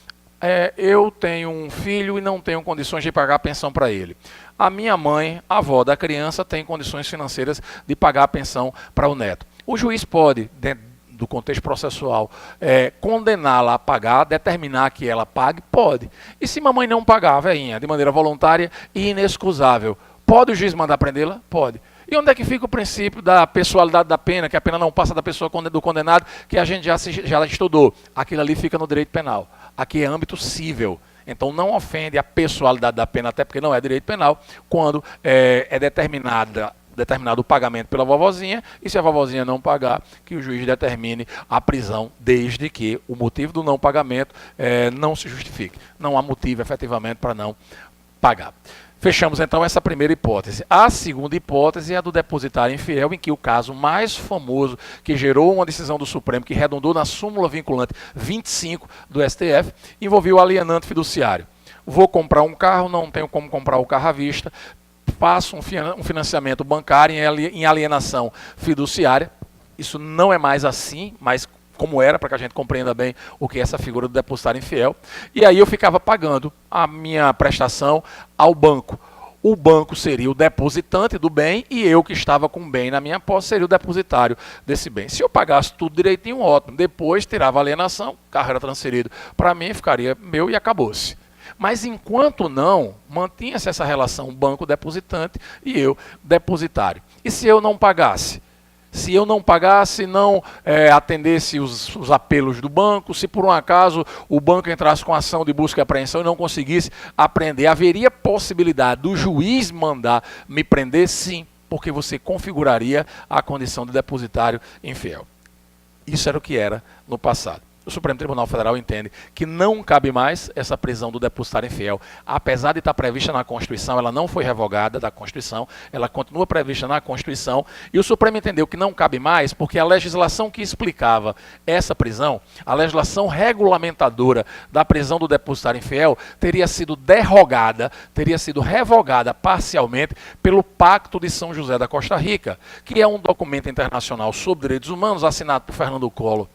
eu tenho um filho e não tenho condições de pagar a pensão para ele. A minha mãe, a avó da criança, tem condições financeiras de pagar a pensão para o neto. O juiz pode, dentro do contexto processual, condená-la a pagar, determinar que ela pague? Pode. E se mamãe não pagar, velhinha, de maneira voluntária e inexcusável, pode o juiz mandar prendê-la? Pode. E onde é que fica o princípio da pessoalidade da pena, que a pena não passa da pessoa do condenado, que a gente já estudou? Aquilo ali fica no direito penal. Aqui é âmbito cível. Então não ofende a pessoalidade da pena, até porque não é direito penal, quando é determinado o pagamento pela vovozinha, e se a vovozinha não pagar, que o juiz determine a prisão, desde que o motivo do não pagamento não se justifique. Não há motivo efetivamente para não pagar. Fechamos então essa primeira hipótese. A segunda hipótese é a do depositário infiel, em que o caso mais famoso, que gerou uma decisão do Supremo, que redundou na súmula vinculante 25 do STF, envolveu o alienante fiduciário. Vou comprar um carro, não tenho como comprar o carro à vista, faço um financiamento bancário em alienação fiduciária. Isso não é mais assim, mas como era, para que a gente compreenda bem o que é essa figura do depositário infiel. E aí eu ficava pagando a minha prestação ao banco. O banco seria o depositante do bem e eu, que estava com o bem na minha posse, seria o depositário desse bem. Se eu pagasse tudo direitinho, ótimo. Depois tirava a alienação, o carro era transferido para mim, ficaria meu e acabou-se. Mas enquanto não, mantinha-se essa relação banco-depositante e eu depositário. E se eu não pagasse? Se eu não pagasse, não atendesse os apelos do banco, se por um acaso o banco entrasse com ação de busca e apreensão e não conseguisse apreender, haveria possibilidade do juiz mandar me prender? Sim, porque você configuraria a condição de depositário infiel. Isso era o que era no passado. O Supremo Tribunal Federal entende que não cabe mais essa prisão do depositário infiel. Apesar de estar prevista na Constituição, ela não foi revogada da Constituição, ela continua prevista na Constituição, e o Supremo entendeu que não cabe mais porque a legislação que explicava essa prisão, a legislação regulamentadora da prisão do depositário infiel, teria sido derrogada, teria sido revogada parcialmente pelo Pacto de São José da Costa Rica, que é um documento internacional sobre direitos humanos assinado por Fernando Collor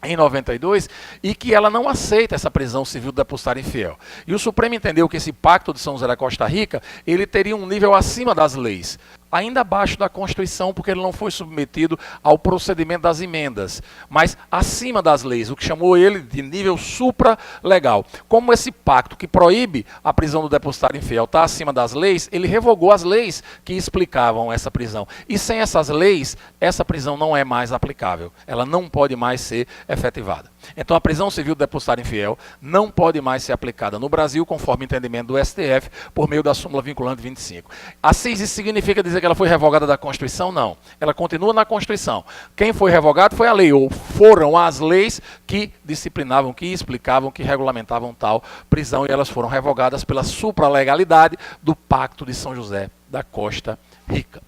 em 92, e que ela não aceita essa prisão civil do depositário infiel. E o Supremo entendeu que esse Pacto de São José da Costa Rica, ele teria um nível acima das leis, ainda abaixo da Constituição, porque ele não foi submetido ao procedimento das emendas, mas acima das leis, o que chamou ele de nível supralegal. Como esse pacto que proíbe a prisão do depositário infiel está acima das leis, ele revogou as leis que explicavam essa prisão. E sem essas leis, essa prisão não é mais aplicável. Ela não pode mais ser efetivada. Então a prisão civil do depositário infiel não pode mais ser aplicada no Brasil, conforme o entendimento do STF, por meio da súmula vinculante 25. Assim, isso significa dizer que ela foi revogada da Constituição? Não. Ela continua na Constituição. Quem foi revogado foi a lei, ou foram as leis que disciplinavam, que explicavam, que regulamentavam tal prisão, e elas foram revogadas pela supralegalidade do Pacto de São José da Costa Rica.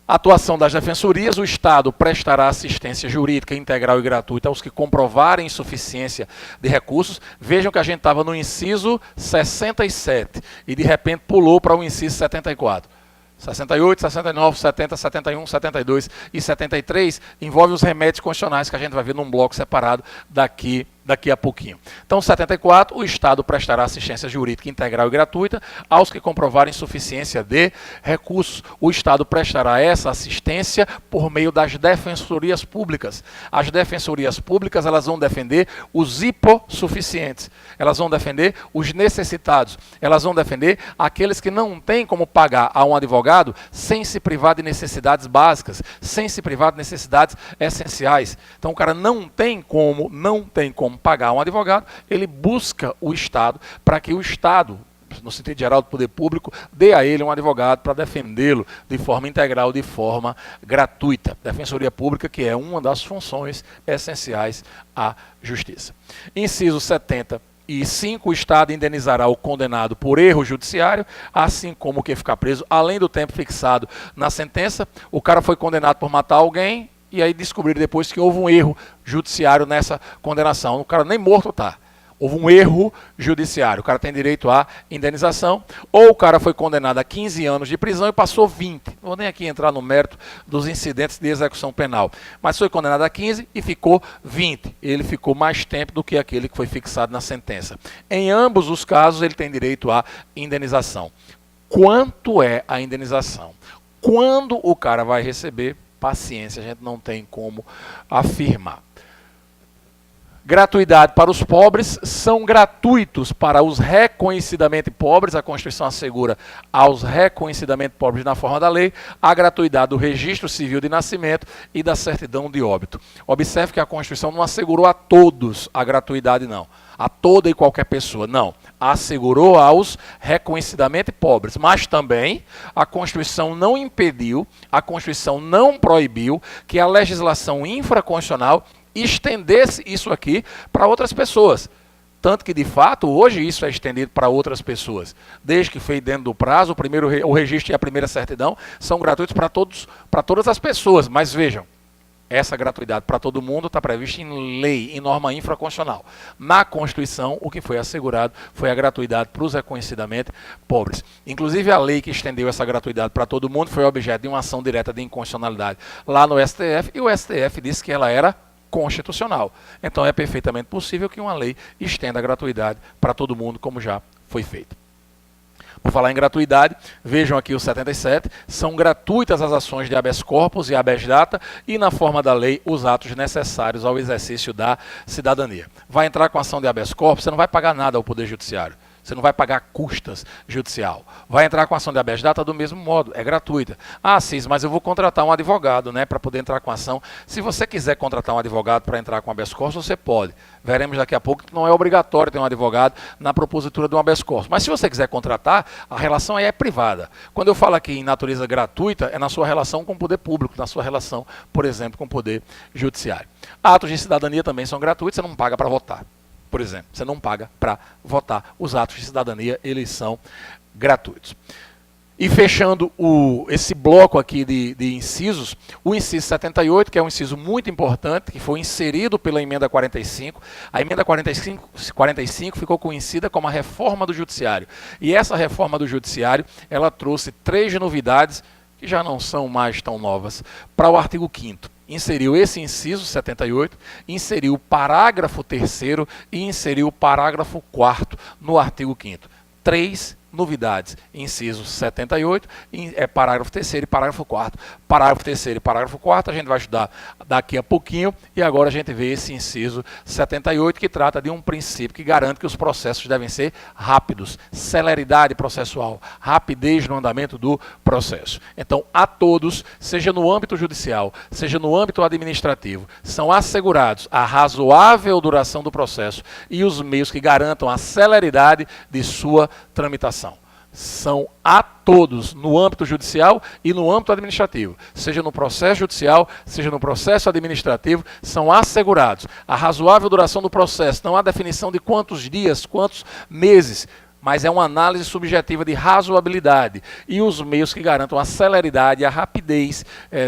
Atuação das defensorias: o Estado prestará assistência jurídica integral e gratuita aos que comprovarem insuficiência de recursos. Vejam que a gente estava no inciso 67 e de repente pulou para o inciso 74. 68, 69, 70, 71, 72 e 73 envolve os remédios constitucionais, que a gente vai ver num bloco separado daqui daqui a pouquinho. Então, 74, o Estado prestará assistência jurídica integral e gratuita aos que comprovarem insuficiência de recursos. O Estado prestará essa assistência por meio das defensorias públicas. As defensorias públicas, elas vão defender os hipossuficientes, elas vão defender os necessitados, elas vão defender aqueles que não têm como pagar a um advogado sem se privar de necessidades básicas, sem se privar de necessidades essenciais. Então, o cara não tem como pagar um advogado, ele busca o Estado para que o Estado, no sentido geral do poder público, dê a ele um advogado para defendê-lo de forma integral, de forma gratuita. Defensoria Pública, que é uma das funções essenciais à Justiça. Inciso 75, o Estado indenizará o condenado por erro judiciário, assim como o que ficar preso, além do tempo fixado na sentença. O cara foi condenado por matar alguém, e aí descobriram depois que houve um erro judiciário nessa condenação. O cara nem morto está. Houve um erro judiciário. O cara tem direito à indenização. Ou o cara foi condenado a 15 anos de prisão e passou 20. Não vou nem aqui entrar no mérito dos incidentes de execução penal. Mas foi condenado a 15 e ficou 20. Ele ficou mais tempo do que aquele que foi fixado na sentença. Em ambos os casos, ele tem direito à indenização. Quanto é a indenização? Quando o cara vai receber? Paciência, a gente não tem como afirmar. Gratuidade para os pobres, são gratuitos para os reconhecidamente pobres, a Constituição assegura aos reconhecidamente pobres na forma da lei, a gratuidade do registro civil de nascimento e da certidão de óbito. Observe que a Constituição não assegurou a todos a gratuidade, não. A toda e qualquer pessoa, não. Assegurou aos reconhecidamente pobres, mas também a Constituição não impediu, a Constituição não proibiu que a legislação infraconstitucional estendesse isso aqui para outras pessoas. Tanto que, de fato, hoje isso é estendido para outras pessoas. Desde que feito dentro do prazo, o registro e a primeira certidão são gratuitos para todas as pessoas. Mas vejam, essa gratuidade para todo mundo está prevista em lei, em norma infraconstitucional. Na Constituição, o que foi assegurado foi a gratuidade para os reconhecidamente pobres. Inclusive, a lei que estendeu essa gratuidade para todo mundo foi objeto de uma ação direta de inconstitucionalidade lá no STF, e o STF disse que ela era constitucional. Então, é perfeitamente possível que uma lei estenda a gratuidade para todo mundo, como já foi feito. Por falar em gratuidade, vejam aqui o 77, são gratuitas as ações de habeas corpus e habeas data e, na forma da lei, os atos necessários ao exercício da cidadania. Vai entrar com ação de habeas corpus, você não vai pagar nada ao Poder Judiciário. Você não vai pagar custas judicial. Vai entrar com ação de habeas data do mesmo modo, é gratuita. Ah, Cis, mas eu vou contratar um advogado, né, para poder entrar com ação. Se você quiser contratar um advogado para entrar com habeas corpus, você pode. Veremos daqui a pouco que não é obrigatório ter um advogado na propositura de um habeas corpus. Mas se você quiser contratar, a relação aí é privada. Quando eu falo aqui em natureza gratuita, é na sua relação com o poder público, na sua relação, por exemplo, com o poder judiciário. Atos de cidadania também são gratuitos, você não paga para votar. Por exemplo, você não paga para votar. Os atos de cidadania, eles são gratuitos. E fechando esse bloco aqui de incisos, o inciso 78, que é um inciso muito importante, que foi inserido pela emenda 45. A emenda 45 ficou conhecida como a reforma do judiciário. E essa reforma do judiciário, ela trouxe 3 novidades, que já não são mais tão novas, para o artigo 5º. Inseriu esse inciso 78, inseriu o parágrafo 3º e inseriu o parágrafo 4º no artigo 5º. 3 novidades, inciso 78, parágrafo 3º e parágrafo 4º. Parágrafo 3º e parágrafo 4º a gente vai estudar daqui a pouquinho, e agora a gente vê esse inciso 78, que trata de um princípio que garante que os processos devem ser rápidos, celeridade processual, rapidez no andamento do processo. Então, a todos, seja no âmbito judicial, seja no âmbito administrativo, são assegurados a razoável duração do processo e os meios que garantam a celeridade de sua tramitação. São a todos, no âmbito judicial e no âmbito administrativo, seja no processo judicial, seja no processo administrativo, são assegurados a razoável duração do processo. Não há definição de quantos dias, quantos meses, mas é uma análise subjetiva de razoabilidade e os meios que garantam a celeridade, a rapidez,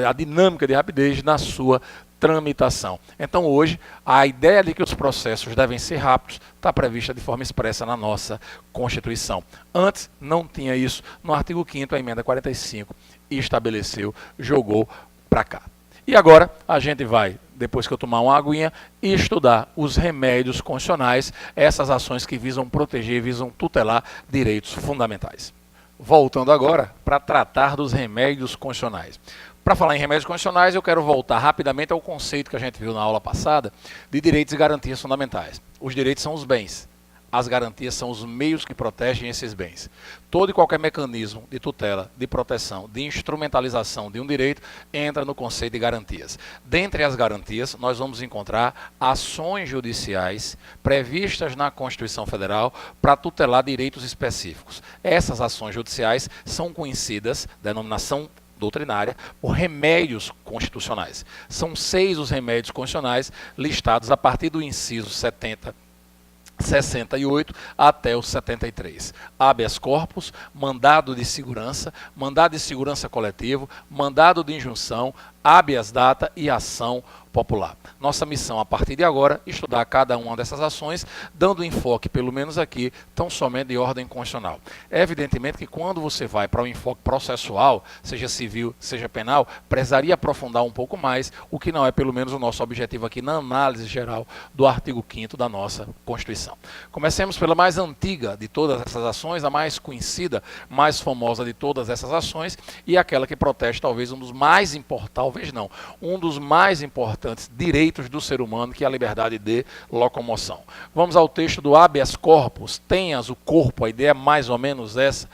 a dinâmica de rapidez na sua tramitação. Então, hoje, a ideia de que os processos devem ser rápidos está prevista de forma expressa na nossa Constituição. Antes, não tinha isso. No artigo 5º, a emenda 45 estabeleceu, jogou para cá. E agora a gente vai, depois que eu tomar uma aguinha, estudar os remédios constitucionais, essas ações que visam proteger, visam tutelar direitos fundamentais. Voltando agora para tratar dos remédios constitucionais. Para falar em remédios constitucionais, eu quero voltar rapidamente ao conceito que a gente viu na aula passada de direitos e garantias fundamentais. Os direitos são os bens. As garantias são os meios que protegem esses bens. Todo e qualquer mecanismo de tutela, de proteção, de instrumentalização de um direito entra no conceito de garantias. Dentre as garantias, nós vamos encontrar ações judiciais previstas na Constituição Federal para tutelar direitos específicos. Essas ações judiciais são conhecidas, denominação doutrinária, por remédios constitucionais. São 6 os remédios constitucionais listados a partir do inciso 70, 68 até o 73. Habeas corpus, mandado de segurança coletivo, mandado de injunção, habeas data e ação popular. Nossa missão a partir de agora é estudar cada uma dessas ações, dando enfoque, pelo menos aqui, tão somente de ordem constitucional. É evidentemente que quando você vai para o enfoque processual, seja civil, seja penal, precisaria aprofundar um pouco mais, o que não é pelo menos o nosso objetivo aqui na análise geral do artigo 5º da nossa Constituição. Comecemos pela mais antiga de todas essas ações, a mais conhecida, mais famosa de todas essas ações, e aquela que protege talvez um dos mais importantes, um dos mais importantes direitos do ser humano, que é a liberdade de locomoção. Vamos ao texto do habeas corpus. Tenhas o corpo, a ideia é mais ou menos essa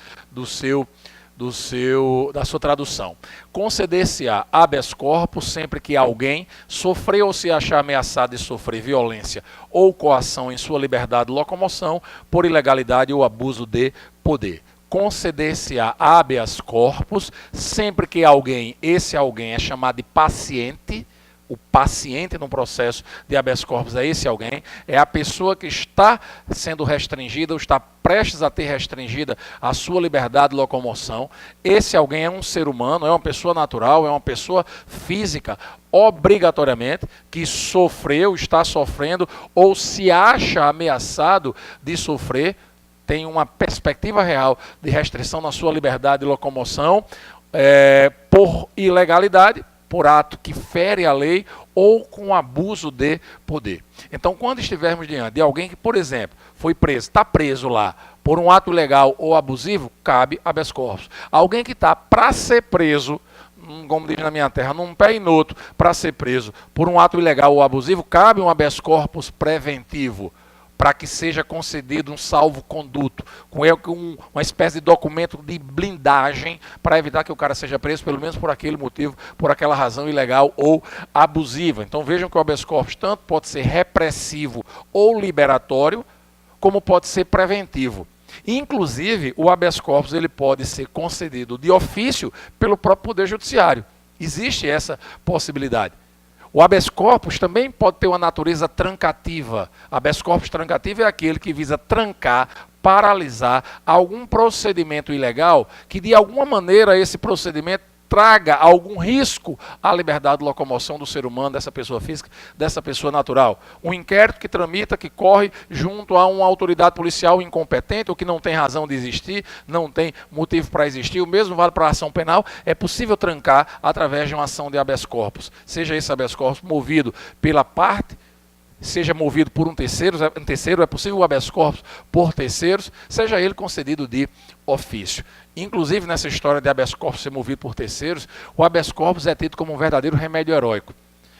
da sua tradução. Conceder-se-á habeas corpus sempre que alguém sofrer ou se achar ameaçado de sofrer violência ou coação em sua liberdade de locomoção por ilegalidade ou abuso de poder. Conceder-se-á habeas corpus sempre que alguém, esse alguém é chamado de paciente. O paciente no processo de habeas corpus é esse alguém, é a pessoa que está sendo restringida ou está prestes a ter restringida a sua liberdade de locomoção. Esse alguém é um ser humano, é uma pessoa natural, é uma pessoa física, obrigatoriamente, que sofreu, está sofrendo ou se acha ameaçado de sofrer, tem uma perspectiva real de restrição na sua liberdade de locomoção por ilegalidade, por ato que fere a lei ou com abuso de poder. Então, quando estivermos diante de alguém que, por exemplo, foi preso, está preso lá por um ato ilegal ou abusivo, cabe habeas corpus. Alguém que está para ser preso, como diz na minha terra, num pé e no outro, para ser preso por um ato ilegal ou abusivo, cabe um habeas corpus preventivo, para que seja concedido um salvo-conduto, com uma espécie de documento de blindagem para evitar que o cara seja preso, pelo menos por aquele motivo, por aquela razão ilegal ou abusiva. Então vejam que o habeas corpus tanto pode ser repressivo ou liberatório, como pode ser preventivo. Inclusive, o habeas corpus ele pode ser concedido de ofício pelo próprio Poder Judiciário. Existe essa possibilidade. O habeas corpus também pode ter uma natureza trancativa. Habeas corpus trancativo é aquele que visa trancar, paralisar algum procedimento ilegal que, de alguma maneira, esse procedimento traga algum risco à liberdade de locomoção do ser humano, dessa pessoa física, dessa pessoa natural. Um inquérito que tramita, que corre junto a uma autoridade policial incompetente ou que não tem razão de existir, não tem motivo para existir, o mesmo vale para a ação penal, é possível trancar através de uma ação de habeas corpus. Seja esse habeas corpus movido pela parte, seja movido por um terceiro, é possível o habeas corpus por terceiros, seja ele concedido de ofício. Inclusive, nessa história de habeas corpus ser movido por terceiros, o habeas corpus é tido como um verdadeiro remédio heróico.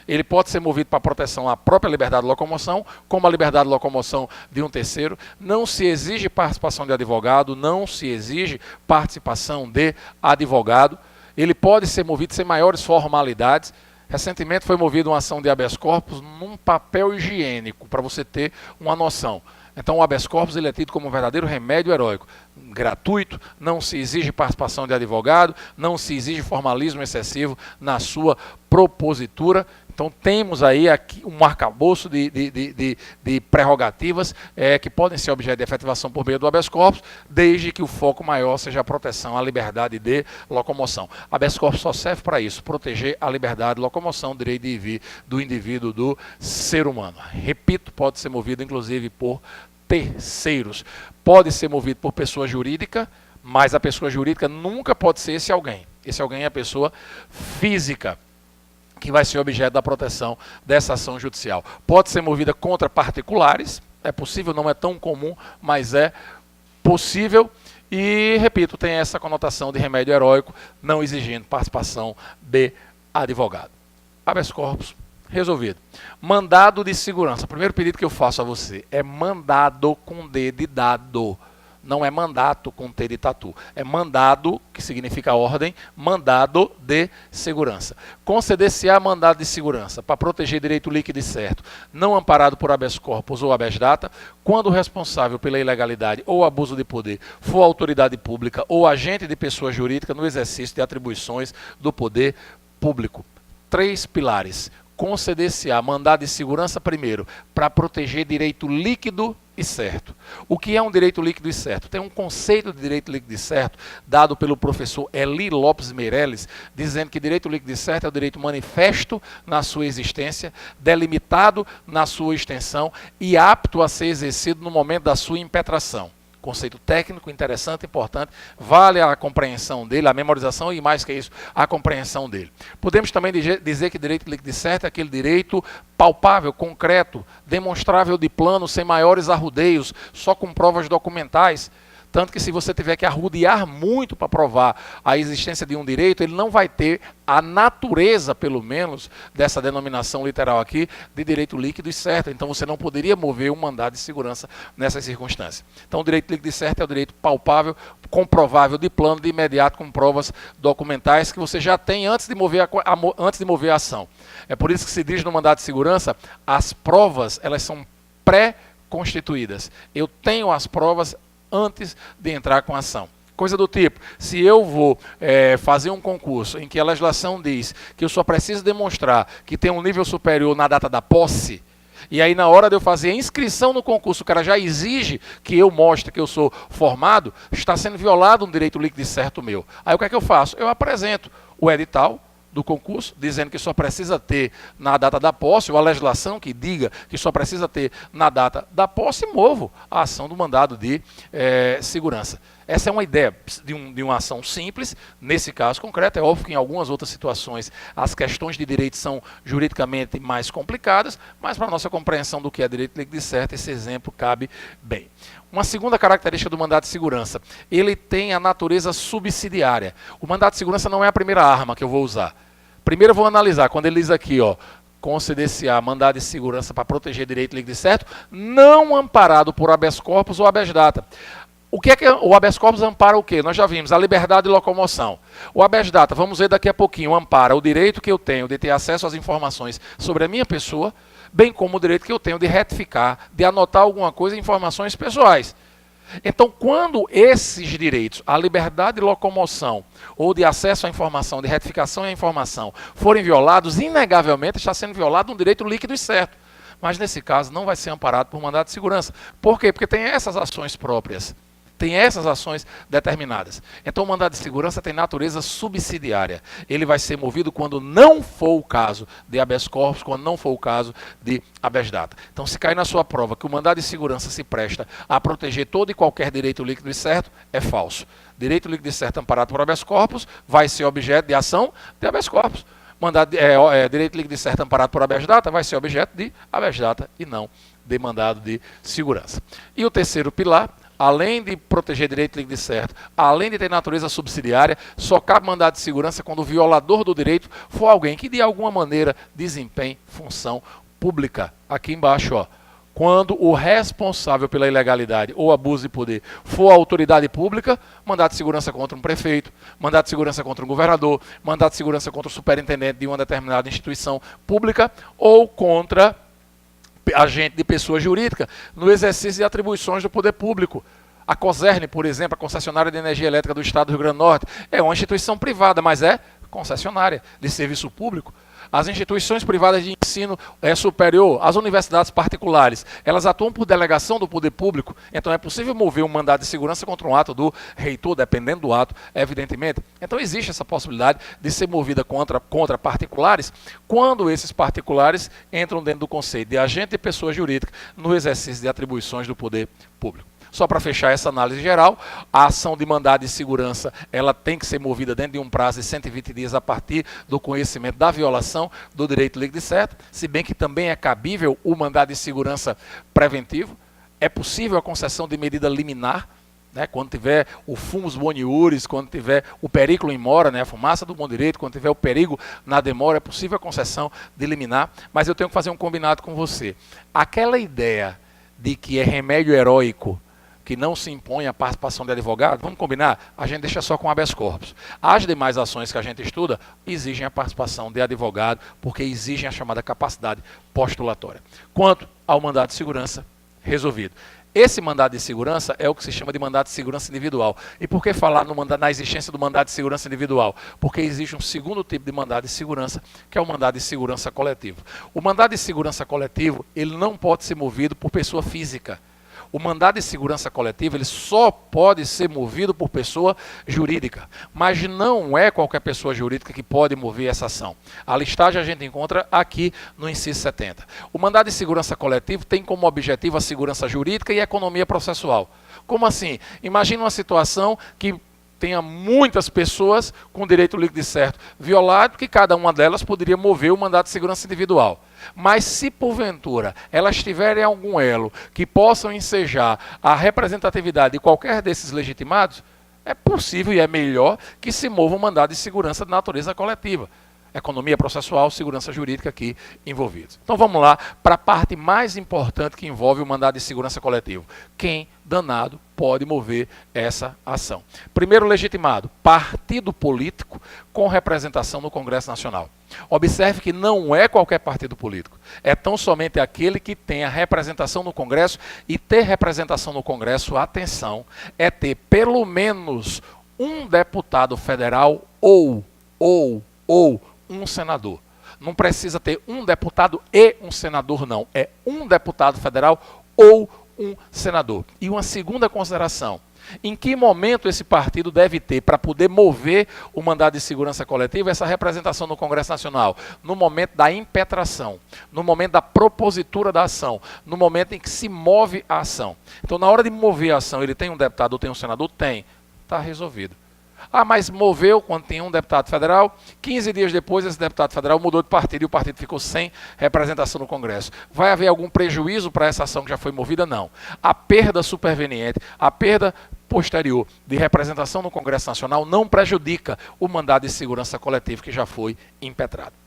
Ele pode ser movido para proteção à própria liberdade de locomoção, como a liberdade de locomoção de um terceiro. Não se exige participação de advogado, não se exige participação de advogado. Ele pode ser movido sem maiores formalidades. Recentemente foi movida uma ação de habeas corpus num papel higiênico, para você ter uma noção. Então o habeas corpus ele é tido como um verdadeiro remédio heróico, gratuito, não se exige participação de advogado, não se exige formalismo excessivo na sua propositura. Então temos aí aqui um arcabouço de prerrogativas que podem ser objeto de efetivação por meio do habeas corpus, desde que o foco maior seja a proteção à liberdade de locomoção. Habeas corpus só serve para isso, proteger a liberdade de locomoção, direito de vir do indivíduo, do ser humano. Repito, pode ser movido inclusive por terceiros. Pode ser movido por pessoa jurídica, mas a pessoa jurídica nunca pode ser esse alguém. Esse alguém é a pessoa física, que vai ser objeto da proteção dessa ação judicial. Pode ser movida contra particulares, é possível, não é tão comum, mas é possível. E, repito, tem essa conotação de remédio heróico, não exigindo participação de advogado. Habeas corpus, resolvido. Mandado de segurança. O primeiro pedido que eu faço a você é mandado com D de dado. Não é mandato com T de tatu. É mandado, que significa ordem, mandado de segurança. Conceder-se-á mandado de segurança para proteger direito líquido e certo, não amparado por habeas corpus ou habeas data, quando o responsável pela ilegalidade ou abuso de poder for autoridade pública ou agente de pessoa jurídica no exercício de atribuições do poder público. 3 pilares. Conceder-se-á mandado de segurança, primeiro, para proteger direito líquido e certo. O que é um direito líquido e certo? Tem um conceito de direito líquido e certo dado pelo professor Eli Lopes Meirelles, dizendo que direito líquido e certo é o direito manifesto na sua existência, delimitado na sua extensão e apto a ser exercido no momento da sua impetração. Conceito técnico, interessante, importante, vale a compreensão dele, a memorização e, mais que isso, a compreensão dele. Podemos também dizer que direito líquido e certo é aquele direito palpável, concreto, demonstrável de plano, sem maiores arrudeios, só com provas documentais. Tanto que se você tiver que arrodear muito para provar a existência de um direito, ele não vai ter a natureza, pelo menos, dessa denominação literal aqui, de direito líquido e certo. Então você não poderia mover um mandado de segurança nessas circunstâncias. Então o direito líquido e certo é o direito palpável, comprovável de plano, de imediato, com provas documentais que você já tem antes de mover a ação. É por isso que se diz no mandado de segurança, as provas, elas são pré-constituídas. Eu tenho as provas antes de entrar com a ação. Coisa do tipo, se eu vou fazer um concurso em que a legislação diz que eu só preciso demonstrar que tem um nível superior na data da posse, e aí na hora de eu fazer a inscrição no concurso, o cara já exige que eu mostre que eu sou formado, está sendo violado um direito líquido e certo meu. Aí o que é que eu faço? Eu apresento o edital do concurso, dizendo que só precisa ter na data da posse, ou a legislação que diga que só precisa ter na data da posse, e movo a ação do mandado de segurança. Essa é uma ideia de uma ação simples, nesse caso concreto. É óbvio que em algumas outras situações as questões de direito são juridicamente mais complicadas, mas para a nossa compreensão do que é direito líquido e certo, esse exemplo cabe bem. Uma segunda característica do mandado de segurança, ele tem a natureza subsidiária. O mandado de segurança não é a primeira arma que eu vou usar. Primeiro eu vou analisar, quando ele diz aqui, ó, conceder-se-á mandado de segurança para proteger direito líquido e certo, não amparado por habeas corpus ou habeas data. O que é que o habeas corpus ampara o quê? Nós já vimos, a liberdade de locomoção. O habeas data, vamos ver daqui a pouquinho, ampara o direito que eu tenho de ter acesso às informações sobre a minha pessoa, bem como o direito que eu tenho de retificar, de anotar alguma coisa em informações pessoais. Então, quando esses direitos, a liberdade de locomoção ou de acesso à informação, de retificação à informação, forem violados, inegavelmente está sendo violado um direito líquido e certo. Mas, nesse caso, não vai ser amparado por mandado de segurança. Por quê? Porque tem essas ações próprias. Tem essas ações determinadas. Então, o mandado de segurança tem natureza subsidiária. Ele vai ser movido quando não for o caso de habeas corpus, quando não for o caso de habeas data. Então, se cair na sua prova que o mandado de segurança se presta a proteger todo e qualquer direito líquido e certo, é falso. Direito líquido e certo amparado por habeas corpus vai ser objeto de ação de habeas corpus. Direito líquido e certo amparado por habeas data vai ser objeto de habeas data e não de mandado de segurança. E o terceiro pilar, além de proteger direito líquido e certo, além de ter natureza subsidiária, só cabe mandado de segurança quando o violador do direito for alguém que de alguma maneira desempenhe função pública. Aqui embaixo, ó, quando o responsável pela ilegalidade ou abuso de poder for a autoridade pública, mandado de segurança contra um prefeito, mandado de segurança contra um governador, mandado de segurança contra o superintendente de uma determinada instituição pública ou contra agente de pessoa jurídica no exercício de atribuições do poder público. A COSERN, por exemplo, a concessionária de energia elétrica do Estado do Rio Grande do Norte, é uma instituição privada, mas é concessionária de serviço público. As instituições privadas de ensino superior, as universidades particulares, elas atuam por delegação do poder público, então é possível mover um mandado de segurança contra um ato do reitor, dependendo do ato, evidentemente. Então existe essa possibilidade de ser movida contra particulares, quando esses particulares entram dentro do conceito de agente de pessoa jurídica no exercício de atribuições do poder público. Só para fechar essa análise geral, a ação de mandado de segurança ela tem que ser movida dentro de um prazo de 120 dias a partir do conhecimento da violação do direito líquido e certo, se bem que também é cabível o mandado de segurança preventivo. É possível a concessão de medida liminar, né, quando tiver o fumus boniuris, quando tiver o periculo in mora, né, a fumaça do bom direito, quando tiver o perigo na demora, é possível a concessão de liminar, mas eu tenho que fazer um combinado com você. Aquela ideia de que é remédio heróico que não se impõe a participação de advogado, vamos combinar? A gente deixa só com habeas corpus. As demais ações que a gente estuda exigem a participação de advogado, porque exigem a chamada capacidade postulatória. Quanto ao mandado de segurança, resolvido. Esse mandado de segurança é o que se chama de mandado de segurança individual. E por que falar na existência do mandado de segurança individual? Porque existe um segundo tipo de mandado de segurança, que é o mandado de segurança coletivo. O mandado de segurança coletivo, ele não pode ser movido por pessoa física. O mandado de segurança coletiva ele só pode ser movido por pessoa jurídica, mas não é qualquer pessoa jurídica que pode mover essa ação. A listagem a gente encontra aqui no inciso 70. O mandado de segurança coletivo tem como objetivo a segurança jurídica e a economia processual. Como assim? Imagine uma situação que tenha muitas pessoas com direito líquido e certo violado, que cada uma delas poderia mover o mandado de segurança individual. Mas se porventura elas tiverem algum elo que possam ensejar a representatividade de qualquer desses legitimados, é possível e é melhor que se mova um mandado de segurança de natureza coletiva. Economia processual, segurança jurídica aqui envolvidos. Então vamos lá para a parte mais importante que envolve o mandado de segurança coletivo. Quem, danado, pode mover essa ação? Primeiro legitimado, partido político com representação no Congresso Nacional. Observe que não é qualquer partido político, é tão somente aquele que tem a representação no Congresso, e ter representação no Congresso, atenção, é ter pelo menos um deputado federal ou um senador. Não precisa ter um deputado e um senador, não. É um deputado federal ou um senador. E uma segunda consideração. Em que momento esse partido deve ter para poder mover o mandado de segurança coletiva, essa representação no Congresso Nacional? No momento da impetração, no momento da propositura da ação, no momento em que se move a ação. Então, na hora de mover a ação, ele tem um deputado ou tem um senador? Tem. Está resolvido. Ah, mas moveu quando tinha um deputado federal, 15 dias depois esse deputado federal mudou de partido e o partido ficou sem representação no Congresso. Vai haver algum prejuízo para essa ação que já foi movida? Não. A perda superveniente, a perda posterior de representação no Congresso Nacional não prejudica o mandado de segurança coletiva que já foi impetrado.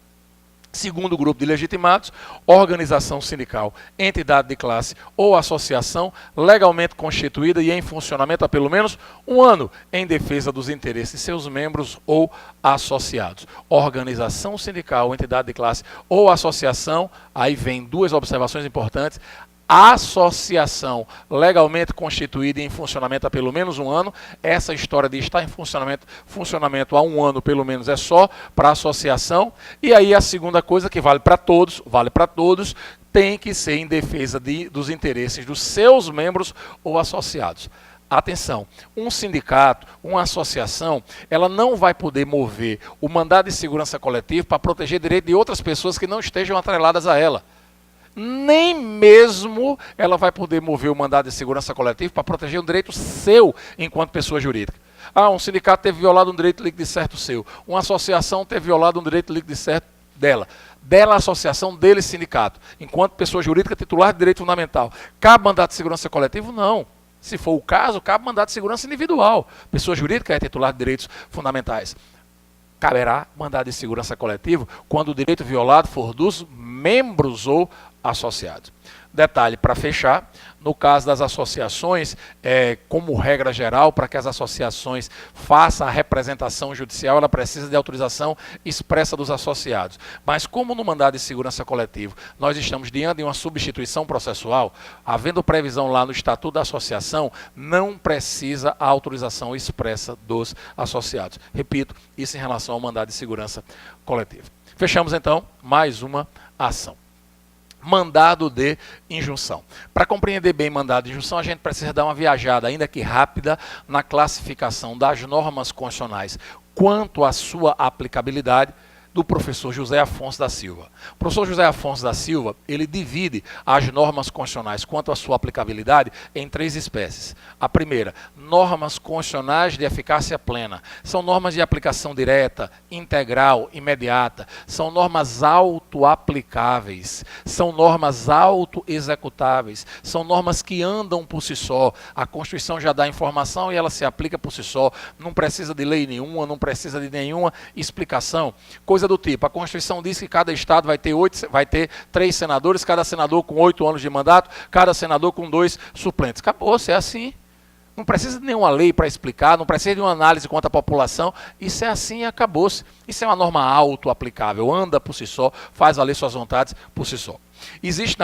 Segundo grupo de legitimados, organização sindical, entidade de classe ou associação legalmente constituída e em funcionamento há pelo menos um ano em defesa dos interesses de seus membros ou associados. Organização sindical, entidade de classe ou associação, aí vem duas observações importantes. Associação legalmente constituída e em funcionamento há pelo menos um ano. Essa história de estar em funcionamento há um ano pelo menos é só para a associação. E aí a segunda coisa que vale para todos, tem que ser em defesa dos interesses dos seus membros ou associados. Atenção, um sindicato, uma associação, ela não vai poder mover o mandado de segurança coletivo para proteger direito de outras pessoas que não estejam atreladas a ela. Nem mesmo ela vai poder mover o mandado de segurança coletiva para proteger um direito seu enquanto pessoa jurídica. Ah, um sindicato teve violado um direito líquido e certo seu. Uma associação teve violado um direito líquido e certo dela. Dela, associação, dele, sindicato. Enquanto pessoa jurídica titular de direito fundamental. Cabe mandado de segurança coletivo? Não. Se for o caso, cabe mandado de segurança individual. Pessoa jurídica é titular de direitos fundamentais. Caberá mandado de segurança coletivo quando o direito violado for dos membros ou associados. Detalhe para fechar, no caso das associações, como regra geral, para que as associações façam a representação judicial, ela precisa de autorização expressa dos associados. Mas como no mandado de segurança coletivo, nós estamos diante de uma substituição processual, havendo previsão lá no Estatuto da Associação, não precisa a autorização expressa dos associados. Repito, isso em relação ao mandado de segurança coletivo. Fechamos então mais uma ação. Mandado de injunção. Para compreender bem mandado de injunção, a gente precisa dar uma viajada, ainda que rápida, na classificação das normas constitucionais quanto à sua aplicabilidade, do professor José Afonso da Silva. O professor José Afonso da Silva, ele divide as normas constitucionais quanto à sua aplicabilidade em 3 espécies. A primeira, normas constitucionais de eficácia plena. São normas de aplicação direta, integral, imediata. São normas auto-aplicáveis. São normas auto-executáveis. São normas que andam por si só. A Constituição já dá a informação e ela se aplica por si só. Não precisa de lei nenhuma, não precisa de nenhuma explicação. Coisa do tipo, a Constituição diz que cada estado vai ter 3 senadores, cada senador com 8 anos de mandato, cada senador com 2 suplentes. Acabou, se é assim. Não precisa de nenhuma lei para explicar, não precisa de uma análise quanto à população. Isso é assim e acabou-se. Isso é uma norma auto-aplicável, anda por si só, faz valer suas vontades por si só. Existe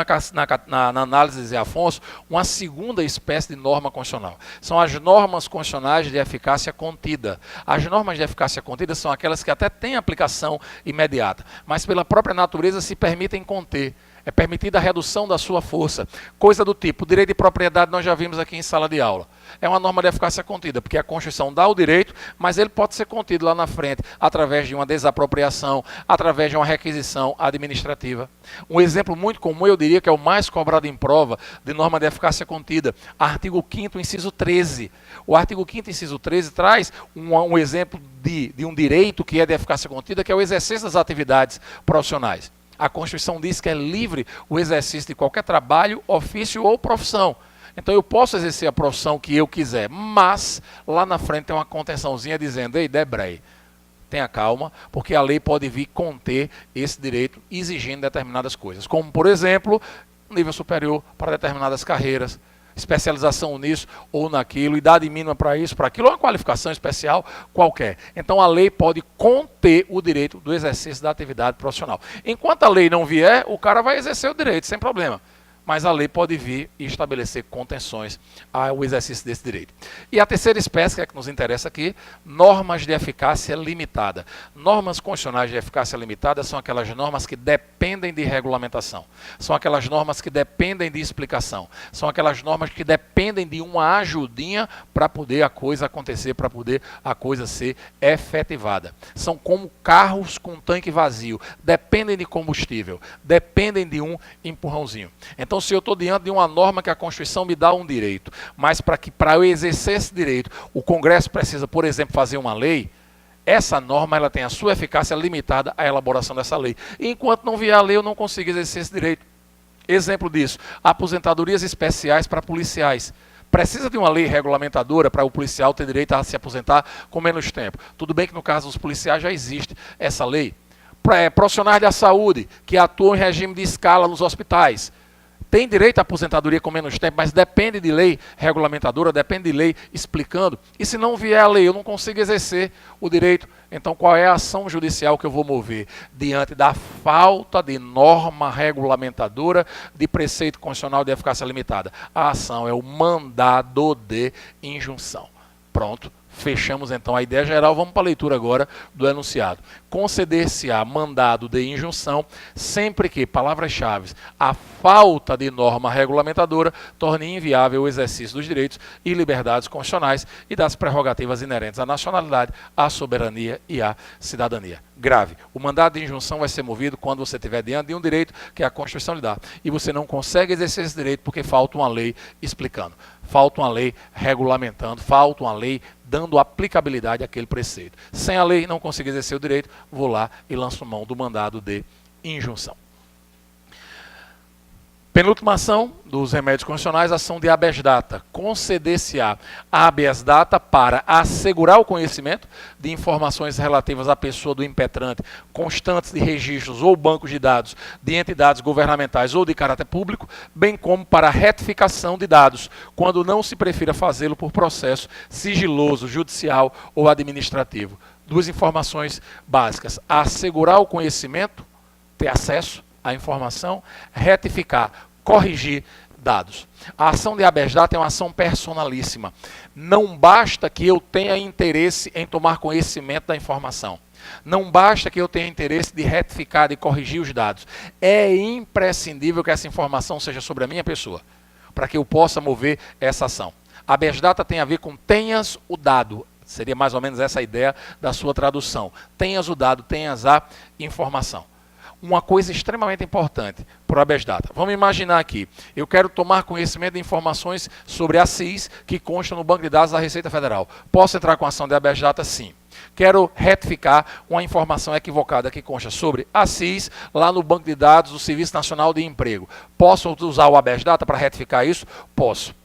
na análise de Zé Afonso uma segunda espécie de norma constitucional. São as normas constitucionais de eficácia contida. As normas de eficácia contida são aquelas que até têm aplicação imediata, mas pela própria natureza se permitem conter. É permitida a redução da sua força. Coisa do tipo, o direito de propriedade nós já vimos aqui em sala de aula. É uma norma de eficácia contida, porque a Constituição dá o direito, mas ele pode ser contido lá na frente, através de uma desapropriação, através de uma requisição administrativa. Um exemplo muito comum, eu diria que é o mais cobrado em prova de norma de eficácia contida, artigo 5º, inciso 13. O artigo 5º, inciso 13, traz um exemplo de um direito que é de eficácia contida, que é o exercício das atividades profissionais. A Constituição diz que é livre o exercício de qualquer trabalho, ofício ou profissão. Então eu posso exercer a profissão que eu quiser, mas lá na frente tem uma contençãozinha dizendo, ei, Debrei, tenha calma, porque a lei pode vir conter esse direito exigindo determinadas coisas. Como, por exemplo, nível superior para determinadas carreiras, especialização nisso ou naquilo, idade mínima para isso, para aquilo, ou uma qualificação especial qualquer. Então a lei pode conter o direito do exercício da atividade profissional. Enquanto a lei não vier, o cara vai exercer o direito, sem problema. Mas a lei pode vir e estabelecer contenções ao exercício desse direito. E a terceira espécie, que é que nos interessa aqui, normas de eficácia limitada. Normas constitucionais de eficácia limitada são aquelas normas que dependem de regulamentação. São aquelas normas que dependem de explicação. São aquelas normas que dependem de uma ajudinha para poder a coisa acontecer, para poder a coisa ser efetivada. São como carros com tanque vazio. Dependem de combustível. Dependem de um empurrãozinho. Então, se eu estou diante de uma norma que a Constituição me dá um direito, mas para eu exercer esse direito, o Congresso precisa, por exemplo, fazer uma lei, essa norma ela tem a sua eficácia limitada à elaboração dessa lei. E enquanto não vier a lei, eu não consigo exercer esse direito. Exemplo disso, aposentadorias especiais para policiais. Precisa de uma lei regulamentadora para o policial ter direito a se aposentar com menos tempo. Tudo bem que no caso dos policiais já existe essa lei. Profissionais da saúde que atuam em regime de escala nos hospitais. Tem direito à aposentadoria com menos tempo, mas depende de lei regulamentadora, depende de lei explicando. E se não vier a lei, eu não consigo exercer o direito. Então, qual é a ação judicial que eu vou mover? Diante da falta de norma regulamentadora de preceito constitucional de eficácia limitada. A ação é o mandado de injunção. Pronto. Fechamos então a ideia geral, vamos para a leitura agora do enunciado. Conceder-se-á mandado de injunção sempre que, palavras-chave, a falta de norma regulamentadora torne inviável o exercício dos direitos e liberdades constitucionais e das prerrogativas inerentes à nacionalidade, à soberania e à cidadania. Grave. O mandado de injunção vai ser movido quando você estiver diante de um direito que a Constituição lhe dá. E você não consegue exercer esse direito porque falta uma lei explicando. Falta uma lei regulamentando, falta uma lei dando aplicabilidade àquele preceito. Sem a lei, não consigo exercer o direito, vou lá e lanço mão do mandado de injunção. Penúltima ação dos remédios constitucionais, ação de habeas data. Conceder-se-á habeas data para assegurar o conhecimento de informações relativas à pessoa do impetrante, constantes de registros ou bancos de dados de entidades governamentais ou de caráter público, bem como para retificação de dados, quando não se prefira fazê-lo por processo sigiloso, judicial ou administrativo. Duas informações básicas: assegurar o conhecimento, ter acesso à informação, retificar, corrigir dados. A ação de habeas data é uma ação personalíssima. Não basta que eu tenha interesse em tomar conhecimento da informação. Não basta que eu tenha interesse de retificar, de corrigir os dados. É imprescindível que essa informação seja sobre a minha pessoa, para que eu possa mover essa ação. Habeas data tem a ver com tenhas o dado. Seria mais ou menos essa a ideia da sua tradução. Tenhas o dado, tenhas a informação. Uma coisa extremamente importante para o habeas data. Vamos imaginar aqui, eu quero tomar conhecimento de informações sobre a CIS que constam no banco de dados da Receita Federal. Posso entrar com ação de habeas data? Sim. Quero retificar uma informação equivocada que consta sobre a CIS lá no banco de dados do Serviço Nacional de Emprego. Posso usar o habeas data para retificar isso? Posso.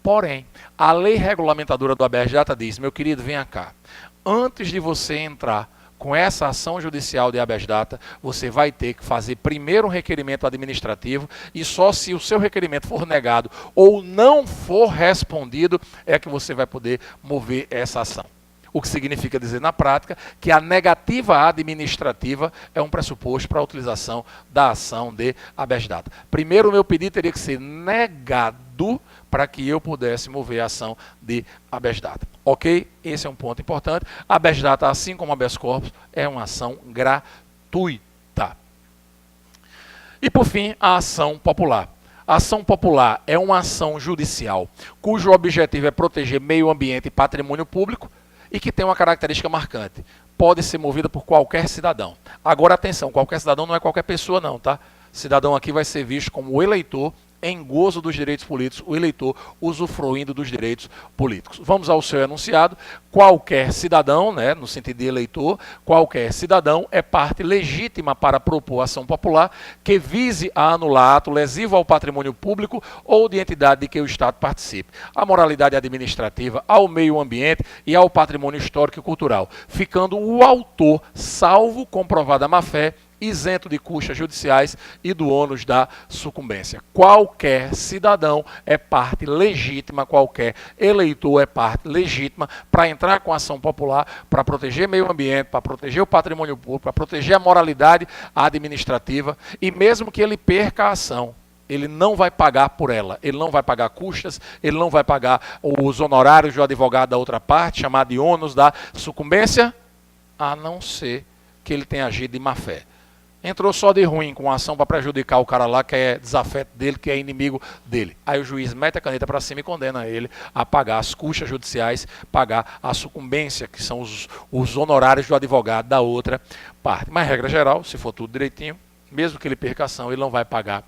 Porém, a lei regulamentadora do habeas data diz, meu querido, venha cá, antes de você entrar com essa ação judicial de habeas data, você vai ter que fazer primeiro um requerimento administrativo e só se o seu requerimento for negado ou não for respondido é que você vai poder mover essa ação. O que significa dizer na prática que a negativa administrativa é um pressuposto para a utilização da ação de habeas data. Primeiro, o meu pedido teria que ser negado para que eu pudesse mover a ação de habeas data. Ok? Esse é um ponto importante. Habeas data, assim como habeas corpus, é uma ação gratuita. E, por fim, a ação popular. A ação popular é uma ação judicial cujo objetivo é proteger meio ambiente e patrimônio público, e que tem uma característica marcante. Pode ser movida por qualquer cidadão. Agora, atenção, qualquer cidadão não é qualquer pessoa não, tá? Cidadão aqui vai ser visto como o eleitor em gozo dos direitos políticos, o eleitor usufruindo dos direitos políticos. Vamos ao seu enunciado. Qualquer cidadão, né, no sentido de eleitor, qualquer cidadão é parte legítima para propor ação popular que vise a anular ato lesivo ao patrimônio público ou de entidade de que o Estado participe, à moralidade administrativa, ao meio ambiente e ao patrimônio histórico e cultural, ficando o autor, salvo comprovada má-fé, isento de custas judiciais e do ônus da sucumbência. Qualquer cidadão é parte legítima, qualquer eleitor é parte legítima para entrar com ação popular, para proteger meio ambiente, para proteger o patrimônio público, para proteger a moralidade administrativa, e mesmo que ele perca a ação, ele não vai pagar por ela, ele não vai pagar custas, ele não vai pagar os honorários do advogado da outra parte, chamado de ônus da sucumbência, a não ser que ele tenha agido de má fé. Entrou só de ruim com a ação para prejudicar o cara lá que é desafeto dele, que é inimigo dele. Aí o juiz mete a caneta para cima e condena ele a pagar as custas judiciais, pagar a sucumbência, que são os honorários do advogado da outra parte. Mas, regra geral, se for tudo direitinho, mesmo que ele perca a ação, ele não vai pagar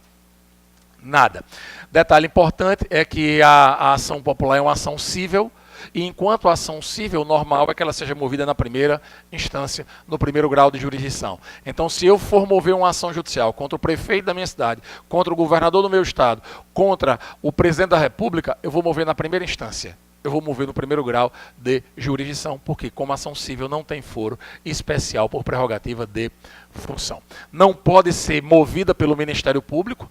nada. Detalhe importante é que a ação popular é uma ação cível, e enquanto a ação cível normal é que ela seja movida na primeira instância, no primeiro grau de jurisdição. Então, se eu for mover uma ação judicial contra o prefeito da minha cidade, contra o governador do meu estado, contra o presidente da República, eu vou mover na primeira instância. Eu vou mover no primeiro grau de jurisdição, porque como ação cível não tem foro especial por prerrogativa de função. Não pode ser movida pelo Ministério Público.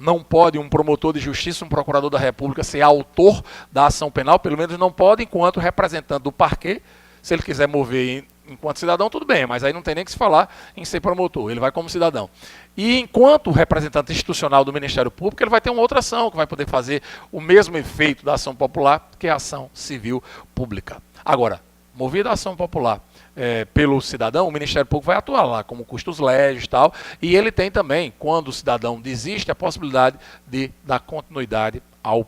Não pode um promotor de justiça, um procurador da República ser autor da ação penal, pelo menos não pode enquanto representante do parquê. Se ele quiser mover enquanto cidadão, tudo bem, mas aí não tem nem que se falar em ser promotor, ele vai como cidadão. E enquanto representante institucional do Ministério Público, ele vai ter uma outra ação que vai poder fazer o mesmo efeito da ação popular, que é a ação civil pública. Agora, movida a ação popular pelo cidadão, o Ministério Público vai atuar lá como custos legis e tal, e ele tem também, quando o cidadão desiste, a possibilidade de dar continuidade ao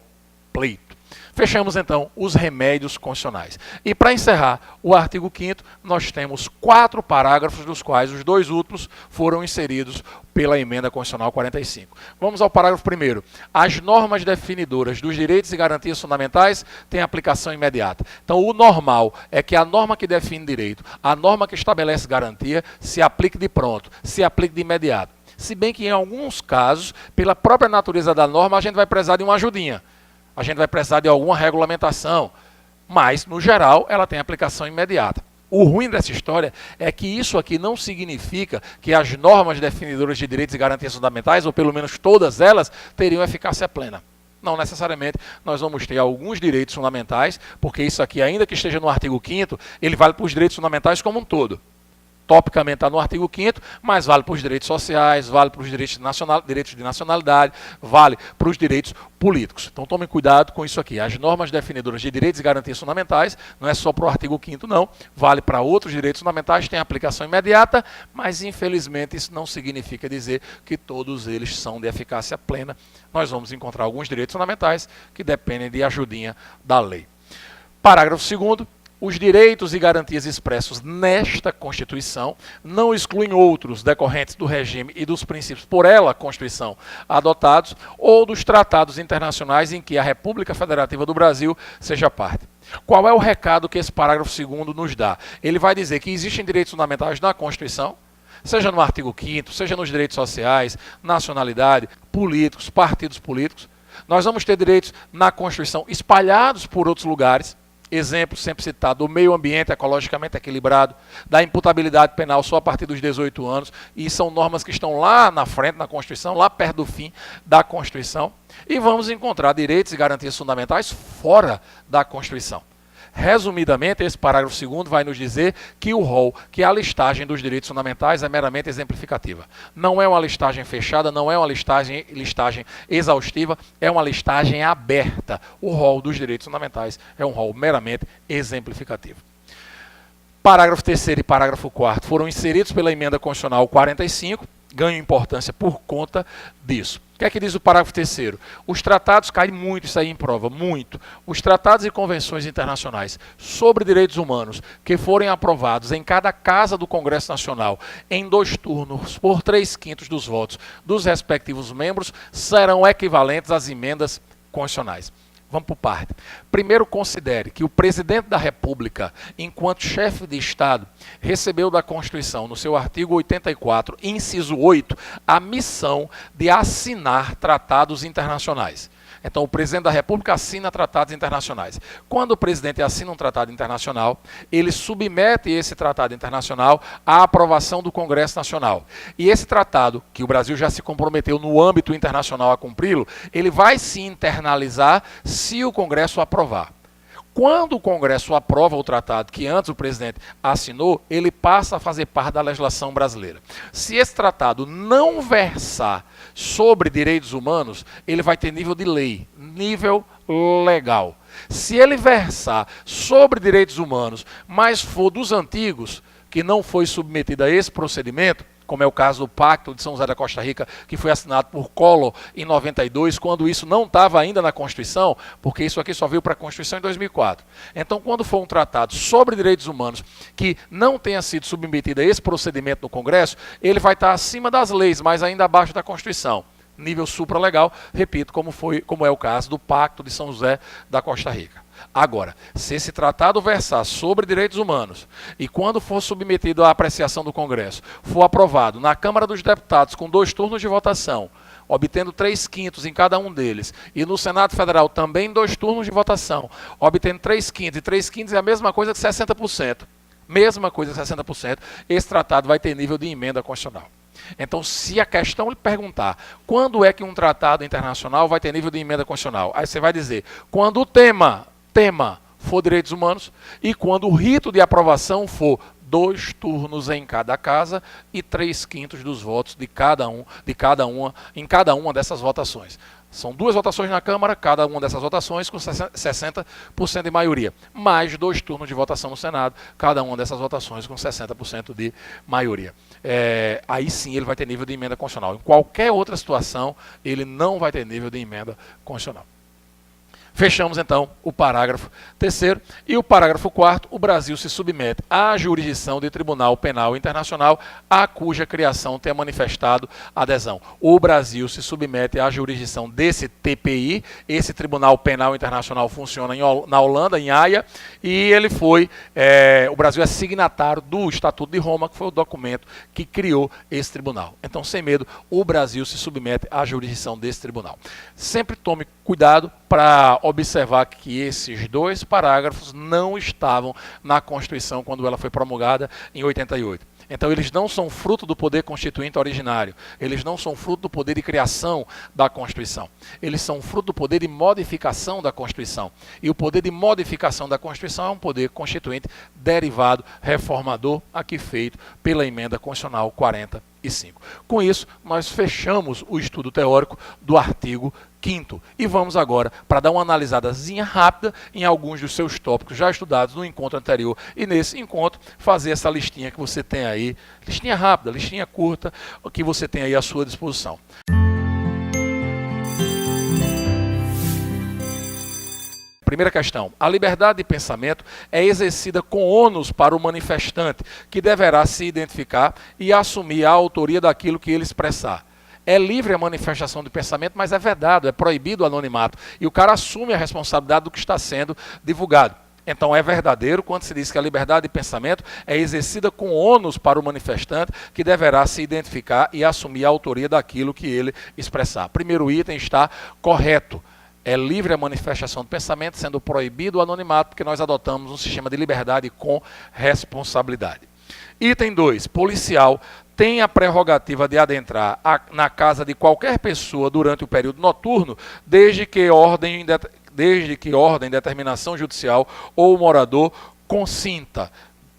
pleito. Fechamos então os remédios constitucionais. E para encerrar o artigo 5º, nós temos 4 parágrafos, dos quais os 2 últimos foram inseridos pela emenda constitucional 45. Vamos ao parágrafo 1º. As normas definidoras dos direitos e garantias fundamentais têm aplicação imediata. Então, o normal é que a norma que define direito, a norma que estabelece garantia, se aplique de pronto, se aplique de imediato. Se bem que em alguns casos, pela própria natureza da norma, a gente vai precisar de uma ajudinha. A gente vai precisar de alguma regulamentação, mas, no geral, ela tem aplicação imediata. O ruim dessa história é que isso aqui não significa que as normas definidoras de direitos e garantias fundamentais, ou pelo menos todas elas, teriam eficácia plena. Não necessariamente, nós vamos ter alguns direitos fundamentais, porque isso aqui, ainda que esteja no artigo 5º, ele vale para os direitos fundamentais como um todo. Topicamente está no artigo 5º, mas vale para os direitos sociais, vale para os direitos de nacionalidade, vale para os direitos políticos. Então tomem cuidado com isso aqui. As normas definidoras de direitos e garantias fundamentais, não é só para o artigo 5º não, vale para outros direitos fundamentais, tem aplicação imediata, mas infelizmente isso não significa dizer que todos eles são de eficácia plena. Nós vamos encontrar alguns direitos fundamentais que dependem de ajudinha da lei. Parágrafo 2º. Os direitos e garantias expressos nesta Constituição não excluem outros decorrentes do regime e dos princípios por ela, Constituição, adotados ou dos tratados internacionais em que a República Federativa do Brasil seja parte. Qual é o recado que esse parágrafo 2º nos dá? Ele vai dizer que existem direitos fundamentais na Constituição, seja no artigo 5º, seja nos direitos sociais, nacionalidade, políticos, partidos políticos. Nós vamos ter direitos na Constituição espalhados por outros lugares. Exemplo sempre citado, do meio ambiente ecologicamente equilibrado, da imputabilidade penal só a partir dos 18 anos, e são normas que estão lá na frente na Constituição, lá perto do fim da Constituição, e vamos encontrar direitos e garantias fundamentais fora da Constituição. Resumidamente, esse parágrafo 2º vai nos dizer que o rol, que a listagem dos direitos fundamentais é meramente exemplificativa. Não é uma listagem fechada, não é uma listagem exaustiva, é uma listagem aberta. O rol dos direitos fundamentais é um rol meramente exemplificativo. Parágrafo 3º e parágrafo 4º foram inseridos pela emenda constitucional 45, ganham importância por conta disso. O que é que diz o parágrafo 3º? Os tratados, cai muito isso aí em prova, muito. Os tratados e convenções internacionais sobre direitos humanos que forem aprovados em cada casa do Congresso Nacional em 2 turnos por 3/5 dos votos dos respectivos membros serão equivalentes às emendas constitucionais. Vamos por parte. Primeiro, considere que o presidente da República, enquanto chefe de Estado, recebeu da Constituição, no seu artigo 84, inciso 8, a missão de assinar tratados internacionais. Então, o presidente da República assina tratados internacionais. Quando o presidente assina um tratado internacional, ele submete esse tratado internacional à aprovação do Congresso Nacional. E esse tratado, que o Brasil já se comprometeu no âmbito internacional a cumpri-lo, ele vai se internalizar se o Congresso aprovar. Quando o Congresso aprova o tratado que antes o presidente assinou, ele passa a fazer parte da legislação brasileira. Se esse tratado não versar sobre direitos humanos, ele vai ter nível de lei, nível legal. Se ele versar sobre direitos humanos, mas for dos antigos, que não foi submetido a esse procedimento, como é o caso do Pacto de São José da Costa Rica, que foi assinado por Collor em 92, quando isso não estava ainda na Constituição, porque isso aqui só veio para a Constituição em 2004. Então, quando for um tratado sobre direitos humanos que não tenha sido submetido a esse procedimento no Congresso, ele vai estar acima das leis, mas ainda abaixo da Constituição. Nível supralegal, repito, como é o caso do Pacto de São José da Costa Rica. Agora, se esse tratado versar sobre direitos humanos e quando for submetido à apreciação do Congresso, for aprovado na Câmara dos Deputados com 2 turnos de votação, obtendo 3/5 em cada um deles, e no Senado Federal também 2 turnos de votação, obtendo 3/5, e 3/5 é a mesma coisa que 60%. Mesma coisa que 60%, esse tratado vai ter nível de emenda constitucional. Então, se a questão lhe perguntar quando é que um tratado internacional vai ter nível de emenda constitucional, aí você vai dizer, quando o tema for direitos humanos e quando o rito de aprovação for 2 turnos em cada casa e 3/5 dos votos em cada uma dessas votações. São 2 votações na Câmara, cada uma dessas votações com 60% de maioria, mais 2 turnos de votação no Senado, cada uma dessas votações com 60% de maioria. Aí sim ele vai ter nível de emenda constitucional. Em qualquer outra situação, ele não vai ter nível de emenda constitucional. Fechamos, então, o parágrafo 3º. E o parágrafo 4º, o Brasil se submete à jurisdição de Tribunal Penal Internacional, a cuja criação tenha manifestado adesão. O Brasil se submete à jurisdição desse TPI, esse Tribunal Penal Internacional funciona na Holanda, em Haia, e o Brasil é signatário do Estatuto de Roma, que foi o documento que criou esse tribunal. Então, sem medo, o Brasil se submete à jurisdição desse tribunal. Sempre tome cuidado para observar que esses 2 parágrafos não estavam na Constituição quando ela foi promulgada em 88. Então, eles não são fruto do poder constituinte originário. Eles não são fruto do poder de criação da Constituição. Eles são fruto do poder de modificação da Constituição. E o poder de modificação da Constituição é um poder constituinte derivado, reformador, aqui feito pela emenda constitucional 45. Com isso, nós fechamos o estudo teórico do artigo 5º. E vamos agora para dar uma analisadazinha rápida em alguns dos seus tópicos já estudados no encontro anterior. E nesse encontro, fazer essa listinha que você tem aí, listinha rápida, listinha curta, que você tem aí à sua disposição. Primeira questão, a liberdade de pensamento é exercida com ônus para o manifestante, que deverá se identificar e assumir a autoria daquilo que ele expressar. É livre a manifestação de pensamento, mas é vedado, é proibido o anonimato. E o cara assume a responsabilidade do que está sendo divulgado. Então é verdadeiro quando se diz que a liberdade de pensamento é exercida com ônus para o manifestante, que deverá se identificar e assumir a autoria daquilo que ele expressar. Primeiro item está correto. É livre a manifestação de pensamento, sendo proibido o anonimato, porque nós adotamos um sistema de liberdade com responsabilidade. Item 2. Policial tem a prerrogativa de adentrar na casa de qualquer pessoa durante o período noturno, desde que ordem, determinação judicial ou o morador consinta.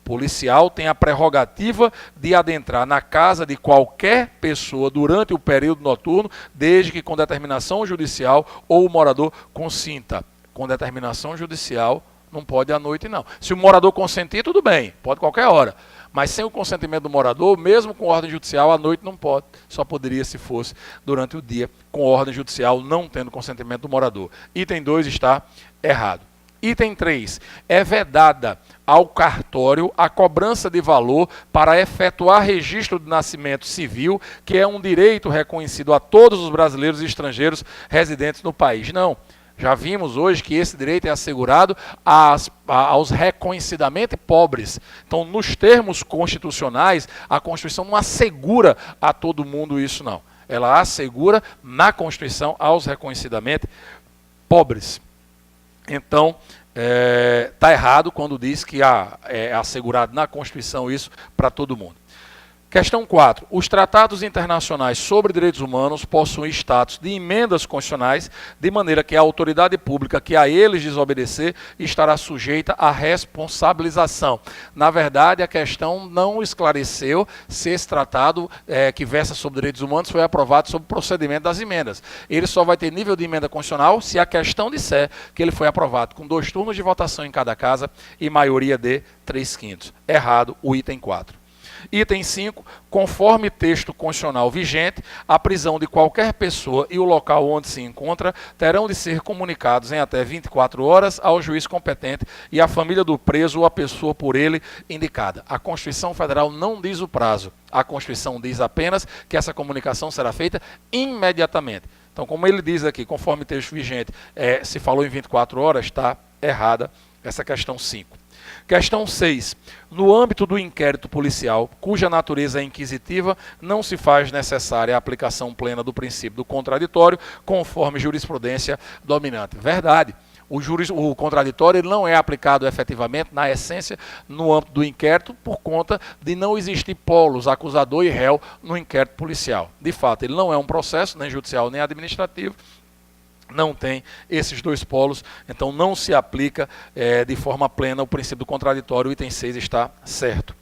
Policial tem a prerrogativa de adentrar na casa de qualquer pessoa durante o período noturno, desde que com determinação judicial ou o morador consinta. Com determinação judicial não pode à noite não. Se o morador consentir, tudo bem, pode qualquer hora. Mas sem o consentimento do morador, mesmo com ordem judicial, à noite não pode. Só poderia se fosse durante o dia, com ordem judicial, não tendo consentimento do morador. Item 2 está errado. Item 3. É vedada ao cartório a cobrança de valor para efetuar registro de nascimento civil, que é um direito reconhecido a todos os brasileiros e estrangeiros residentes no país. Não. Já vimos hoje que esse direito é assegurado aos reconhecidamente pobres. Então, nos termos constitucionais, a Constituição não assegura a todo mundo isso, não. Ela assegura na Constituição aos reconhecidamente pobres. Então, está errado quando diz que é assegurado na Constituição isso para todo mundo. Questão 4. Os tratados internacionais sobre direitos humanos possuem status de emendas constitucionais, de maneira que a autoridade pública que a eles desobedecer estará sujeita à responsabilização. Na verdade, a questão não esclareceu se esse tratado que versa sobre direitos humanos foi aprovado sob o procedimento das emendas. Ele só vai ter nível de emenda constitucional se a questão disser que ele foi aprovado com 2 turnos de votação em cada casa e maioria de 3/5. Errado o item 4. Item 5. Conforme texto constitucional vigente, a prisão de qualquer pessoa e o local onde se encontra terão de ser comunicados em até 24 horas ao juiz competente e à família do preso ou à pessoa por ele indicada. A Constituição Federal não diz o prazo. A Constituição diz apenas que essa comunicação será feita imediatamente. Então, como ele diz aqui, conforme texto vigente, se falou em 24 horas, está errada essa questão 5. Questão 6. No âmbito do inquérito policial, cuja natureza é inquisitiva, não se faz necessária a aplicação plena do princípio do contraditório, conforme jurisprudência dominante. Verdade. O contraditório ele não é aplicado efetivamente, na essência, no âmbito do inquérito, por conta de não existir polos, acusador e réu, no inquérito policial. De fato, ele não é um processo, nem judicial, nem administrativo, não tem esses 2 polos, então não se aplica de forma plena o princípio do contraditório. O item 6 está certo.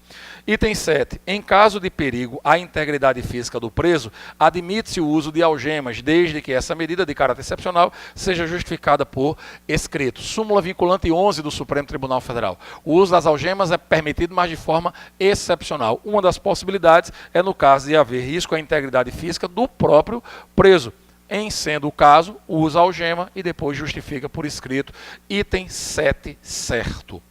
Item 7. Em caso de perigo à integridade física do preso, admite-se o uso de algemas, desde que essa medida de caráter excepcional seja justificada por escrito. Súmula vinculante 11 do Supremo Tribunal Federal. O uso das algemas é permitido, mas de forma excepcional. Uma das possibilidades é no caso de haver risco à integridade física do próprio preso. Em sendo o caso, usa a algema e depois justifica por escrito. Item 7, certo.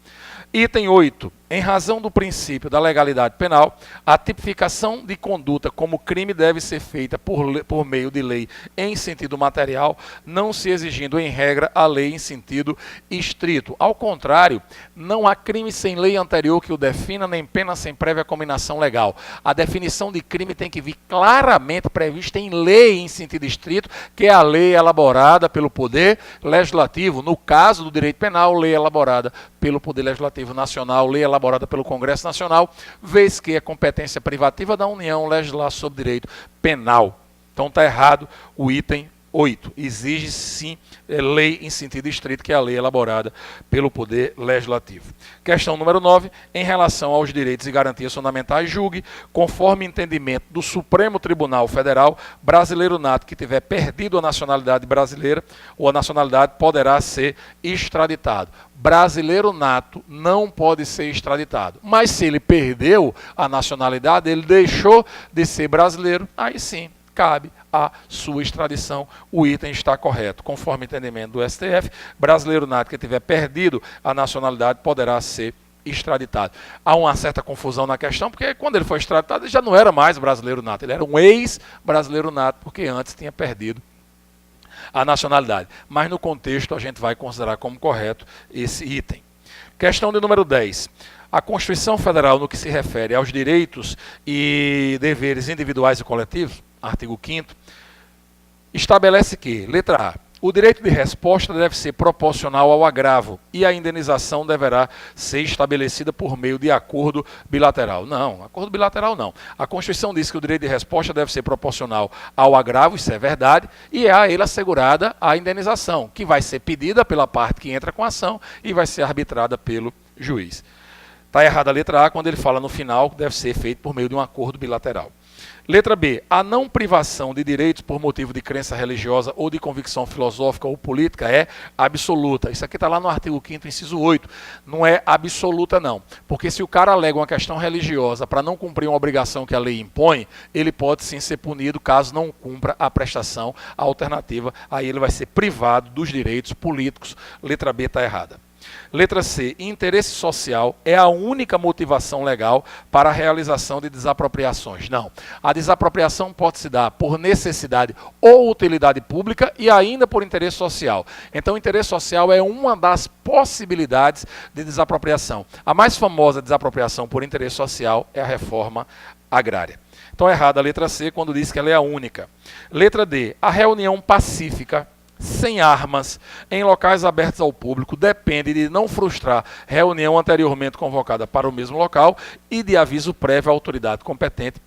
Item 8. Em razão do princípio da legalidade penal, a tipificação de conduta como crime deve ser feita por meio de lei em sentido material, não se exigindo em regra a lei em sentido estrito. Ao contrário, não há crime sem lei anterior que o defina, nem pena sem prévia combinação legal. A definição de crime tem que vir claramente prevista em lei em sentido estrito, que é a lei elaborada pelo Poder Legislativo. No caso do direito penal, lei elaborada pelo Poder Legislativo Nacional, lei elaborada pelo Congresso Nacional, vez que é competência privativa da União legislar sobre direito penal. Então está errado o item 8. Exige sim lei em sentido estrito, que é a lei elaborada pelo Poder Legislativo. Questão número 9. Em relação aos direitos e garantias fundamentais, julgue, conforme entendimento do Supremo Tribunal Federal, brasileiro nato que tiver perdido a nacionalidade brasileira ou a nacionalidade poderá ser extraditado. Brasileiro nato não pode ser extraditado. Mas se ele perdeu a nacionalidade, ele deixou de ser brasileiro, aí sim, cabe a sua extradição. O item está correto. Conforme o entendimento do STF, brasileiro nato que tiver perdido a nacionalidade poderá ser extraditado. Há uma certa confusão na questão, porque quando ele foi extraditado, ele já não era mais brasileiro nato, ele era um ex-brasileiro nato, porque antes tinha perdido a nacionalidade. Mas no contexto a gente vai considerar como correto esse item. Questão de número 10. A Constituição Federal, no que se refere aos direitos e deveres individuais e coletivos, artigo 5º, estabelece que, letra A, o direito de resposta deve ser proporcional ao agravo e a indenização deverá ser estabelecida por meio de acordo bilateral. Não, acordo bilateral não. A Constituição diz que o direito de resposta deve ser proporcional ao agravo, isso é verdade, e é a ele assegurada a indenização, que vai ser pedida pela parte que entra com a ação e vai ser arbitrada pelo juiz. Está errada a letra A quando ele fala no final que deve ser feito por meio de um acordo bilateral. Letra B. A não privação de direitos por motivo de crença religiosa ou de convicção filosófica ou política é absoluta. Isso aqui está lá no artigo 5º, inciso 8. Não é absoluta, não. Porque se o cara alega uma questão religiosa para não cumprir uma obrigação que a lei impõe, ele pode sim ser punido caso não cumpra a prestação alternativa. Aí ele vai ser privado dos direitos políticos. Letra B está errada. Letra C. Interesse social é a única motivação legal para a realização de desapropriações. Não. A desapropriação pode se dar por necessidade ou utilidade pública e ainda por interesse social. Então, o interesse social é uma das possibilidades de desapropriação. A mais famosa desapropriação por interesse social é a reforma agrária. Então, é errada a letra C quando diz que ela é a única. Letra D. A reunião pacífica sem armas, em locais abertos ao público, depende de não frustrar reunião anteriormente convocada para o mesmo local e de aviso prévio à autoridade competente.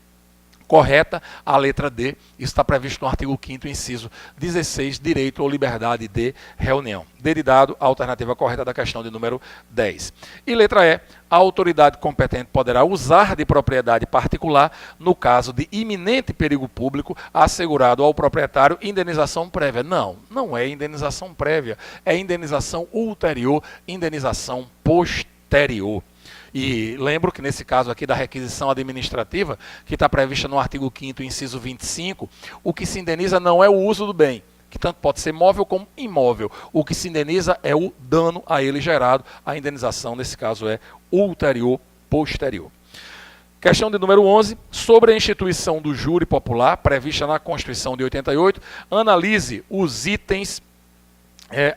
Correta a letra D, isso está previsto no artigo 5º, inciso 16, direito ou liberdade de reunião. D de dado, a alternativa correta da questão de número 10. E letra E, a autoridade competente poderá usar de propriedade particular, no caso de iminente perigo público, assegurado ao proprietário indenização prévia. Não, não é indenização prévia, é indenização ulterior, indenização posterior. E lembro que nesse caso aqui da requisição administrativa, que está prevista no artigo 5º, inciso 25, o que se indeniza não é o uso do bem, que tanto pode ser móvel como imóvel. O que se indeniza é o dano a ele gerado. A indenização, nesse caso, é ulterior, posterior. Questão de número 11, sobre a instituição do júri popular, prevista na Constituição de 88, analise os itens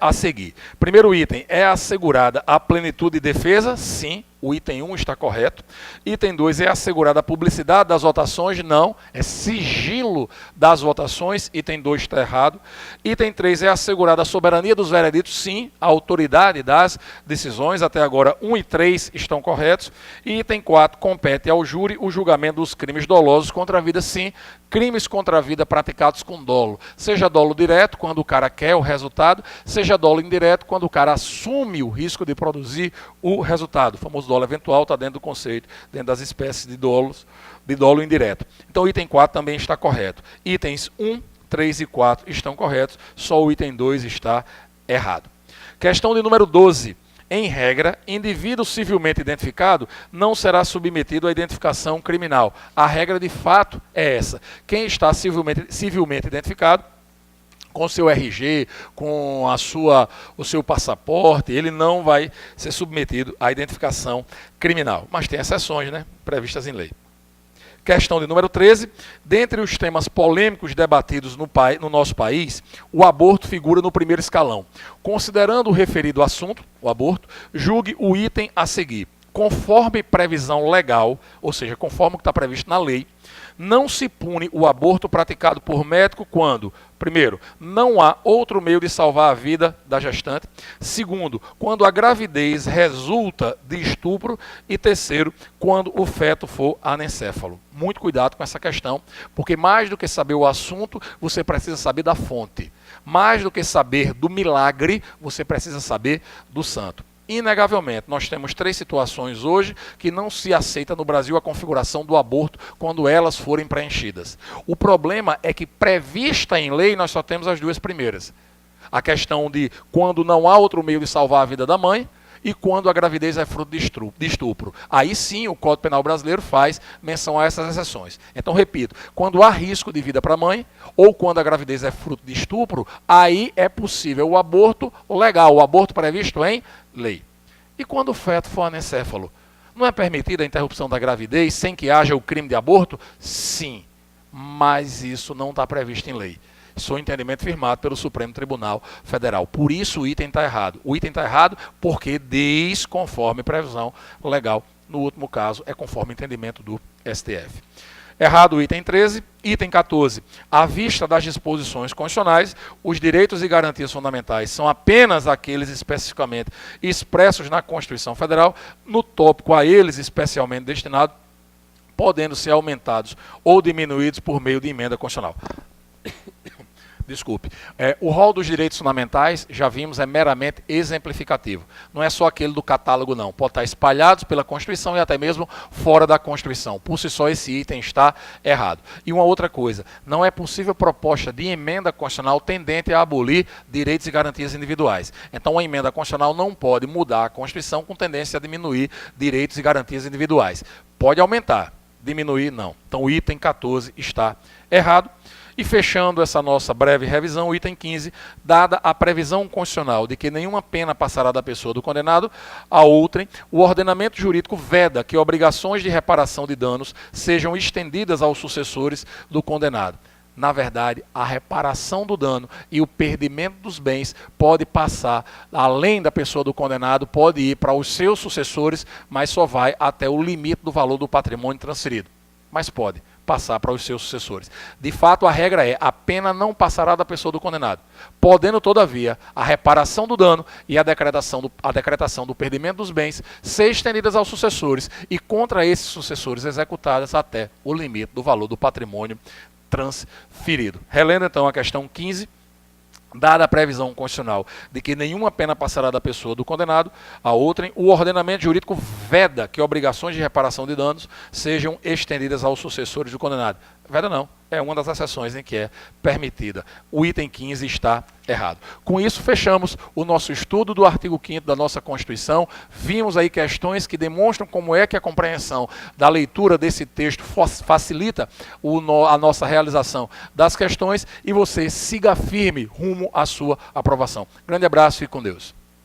a seguir. Primeiro item, é assegurada a plenitude de defesa? Sim. O item 1 está correto. Item 2, é assegurada a publicidade das votações? Não, é sigilo das votações. Item 2 está errado. Item 3, é assegurada a soberania dos vereditos? Sim, a autoridade das decisões. Até agora, 1 e 3 estão corretos. E item 4, compete ao júri o julgamento dos crimes dolosos contra a vida? Sim, crimes contra a vida praticados com dolo. Seja dolo direto, quando o cara quer o resultado, seja dolo indireto, quando o cara assume o risco de produzir o resultado. O famoso dolo eventual está dentro do conceito, dentro das espécies de dolo indireto. Então, o item 4 também está correto. Itens 1, 3 e 4 estão corretos, só o item 2 está errado. Questão de número 12. Em regra, indivíduo civilmente identificado não será submetido à identificação criminal. A regra de fato é essa. Quem está civilmente identificado, com o seu RG, com o seu passaporte, ele não vai ser submetido à identificação criminal. Mas tem exceções, né, previstas em lei. Questão de número 13. Dentre os temas polêmicos debatidos no nosso país, o aborto figura no primeiro escalão. Considerando o referido assunto, o aborto, julgue o item a seguir. Conforme previsão legal, ou seja, conforme o que está previsto na lei, não se pune o aborto praticado por médico quando, primeiro, não há outro meio de salvar a vida da gestante. Segundo, quando a gravidez resulta de estupro. E terceiro, quando o feto for anencéfalo. Muito cuidado com essa questão, porque mais do que saber o assunto, você precisa saber da fonte. Mais do que saber do milagre, você precisa saber do santo. Inegavelmente, nós temos 3 situações hoje que não se aceita no Brasil a configuração do aborto quando elas forem preenchidas. O problema é que, prevista em lei, nós só temos as 2 primeiras. A questão de quando não há outro meio de salvar a vida da mãe e quando a gravidez é fruto de estupro. Aí sim o Código Penal brasileiro faz menção a essas exceções. Então, repito, quando há risco de vida para a mãe ou quando a gravidez é fruto de estupro, aí é possível o aborto legal, o aborto previsto em lei. E quando o feto for anencéfalo? Não é permitida a interrupção da gravidez sem que haja o crime de aborto? Sim, mas isso não está previsto em lei. Isso é um entendimento firmado pelo Supremo Tribunal Federal. Por isso o item está errado. O item está errado porque diz conforme previsão legal. No último caso, é conforme entendimento do STF. Errado o item 13. Item 14. À vista das disposições constitucionais, os direitos e garantias fundamentais são apenas aqueles especificamente expressos na Constituição Federal, no tópico a eles especialmente destinado, podendo ser aumentados ou diminuídos por meio de emenda constitucional. Desculpe. O rol dos direitos fundamentais, já vimos, é meramente exemplificativo. Não é só aquele do catálogo, não. Pode estar espalhados pela Constituição e até mesmo fora da Constituição. Por si só, esse item está errado. E uma outra coisa, não é possível proposta de emenda constitucional tendente a abolir direitos e garantias individuais. Então, a emenda constitucional não pode mudar a Constituição com tendência a diminuir direitos e garantias individuais. Pode aumentar, diminuir, não. Então, o item 14 está errado. E fechando essa nossa breve revisão, o item 15, dada a previsão constitucional de que nenhuma pena passará da pessoa do condenado a outrem, o ordenamento jurídico veda que obrigações de reparação de danos sejam estendidas aos sucessores do condenado. Na verdade, a reparação do dano e o perdimento dos bens pode passar, além da pessoa do condenado, pode ir para os seus sucessores, mas só vai até o limite do valor do patrimônio transferido. Mas pode passar para os seus sucessores. De fato, a regra é: a pena não passará da pessoa do condenado, podendo, todavia, a reparação do dano e a decretação do perdimento dos bens ser estendidas aos sucessores e contra esses sucessores executadas até o limite do valor do patrimônio transferido. Relendo então a questão 15, dada a previsão constitucional de que nenhuma pena passará da pessoa do condenado a outrem, o ordenamento jurídico veda que obrigações de reparação de danos sejam estendidas aos sucessores do condenado. Veda não, é uma das exceções em que é permitida. O item 15 está errado. Com isso, fechamos o nosso estudo do artigo 5º da nossa Constituição. Vimos aí questões que demonstram como é que a compreensão da leitura desse texto facilita a nossa realização das questões e você siga firme rumo à sua aprovação. Grande abraço e com Deus.